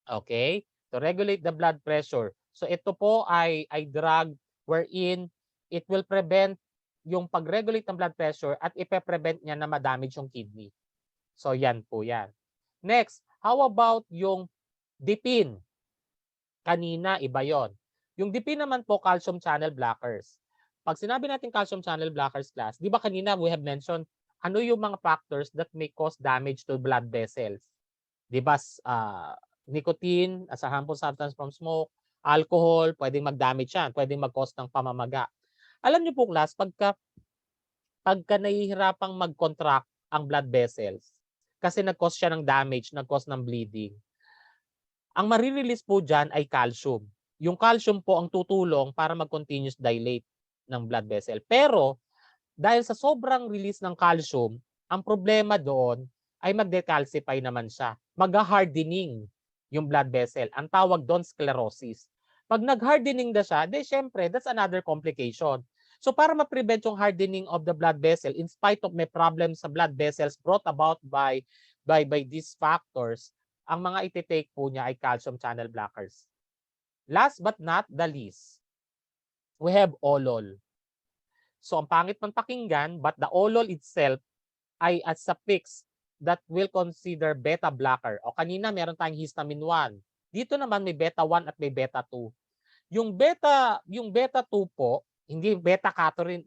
Okay? To regulate the blood pressure. So ito po ay drug wherein it will prevent yung pag-regulate ng blood pressure at ipe-prevent niya na ma-damage yung kidney. So yan po yan. Next, how about yung dipin? Kanina, iba yon. Yung dipin naman po, calcium channel blockers. Pag sinabi natin calcium channel blockers class, di ba kanina we have mentioned ano yung mga factors that may cause damage to blood vessels? Di ba nicotine as a harmful substance from smoke, Alcohol, pwedeng mag-damage yan, pwedeng mag-cause ng pamamaga. Alam niyo po, class, pagka nahihirapang mag-contract ang blood vessels, kasi nag-cause siya ng damage, nag-cause ng bleeding, ang marirelease po dyan ay calcium. Yung calcium po ang tutulong para mag-continuous dilate ng blood vessel. Pero dahil sa sobrang release ng calcium, ang problema doon ay mag-decalcify naman siya. Mag-hardening yung blood vessel. Ang tawag doon sclerosis. Pag nag-hardening na siya, then syempre, that's another complication. So para ma-prevent yung hardening of the blood vessel, in spite of may problems sa blood vessels brought about by these factors, ang mga iti-take po niya ay calcium channel blockers. Last but not the least, we have olol. So ang pangit man pakinggan, but the olol itself ay a suffix that will consider beta blocker. O kanina meron tayong histamine 1. Dito naman may beta 1 at may beta 2. Yung beta 2 po, hindi beta carotene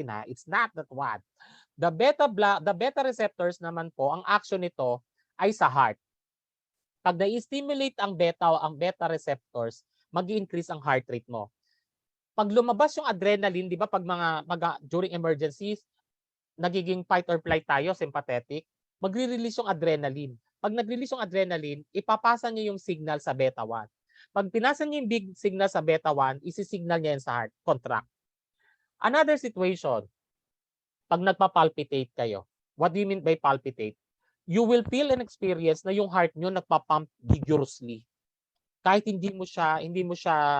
ha, it's not that one. The beta receptors naman po, ang action nito ay sa heart. Pag na-stimulate ang beta receptors, mag-increase ang heart rate mo. Pag lumabas yung adrenaline, di ba pag during emergencies, nagiging fight or flight tayo, sympathetic, magre-release yung adrenaline. Pag nag-release yung adrenaline, ipapasa niya yung signal sa beta 1. Pag pinasa niya yung big signal sa beta 1, isi-signal niya yan sa heart, contract. Another situation, pag nagpa-palpitate kayo, what do you mean by palpitate? You will feel and experience na yung heart nyo nagpa-pump vigorously. Kahit hindi mo siya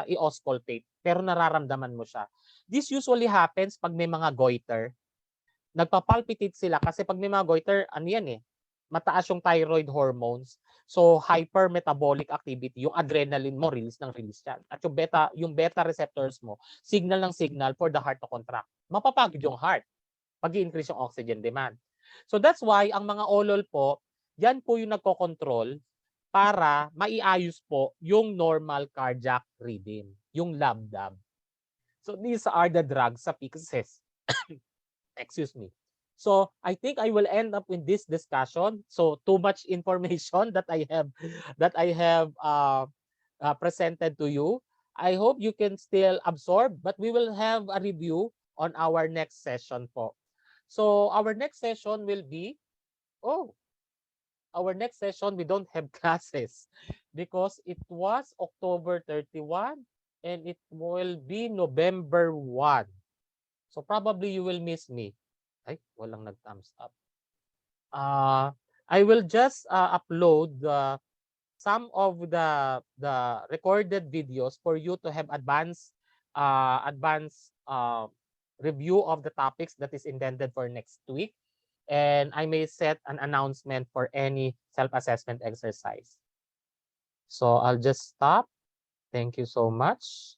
i-auscultate, pero nararamdaman mo siya. This usually happens pag may mga goiter. Nagpa-palpitate sila kasi pag may mga goiter, ano yan mataas yung thyroid hormones. So hypermetabolic activity, yung adrenaline mo release yan. At yung beta receptors mo, signal for the heart to contract. Mapapagod yung heart pag i-increase yung oxygen demand. So that's why ang mga olol po, yan po yung nagko-control para maiayos po yung normal cardiac rhythm, yung lambdam. So these are the drugs sa fixes. Excuse me. So I think I will end up with this discussion. So too much information that I have presented to you. I hope you can still absorb, but we will have a review on our next session po. So our next session will be, our next session, we don't have classes because it was October 31 and it will be November 1. So probably you will miss me. Ay, walang nag-thumbs up. I will just upload some of the recorded videos for you to have advanced review of the topics that is intended for next week. And I may set an announcement for any self-assessment exercise. So I'll just stop. Thank you so much.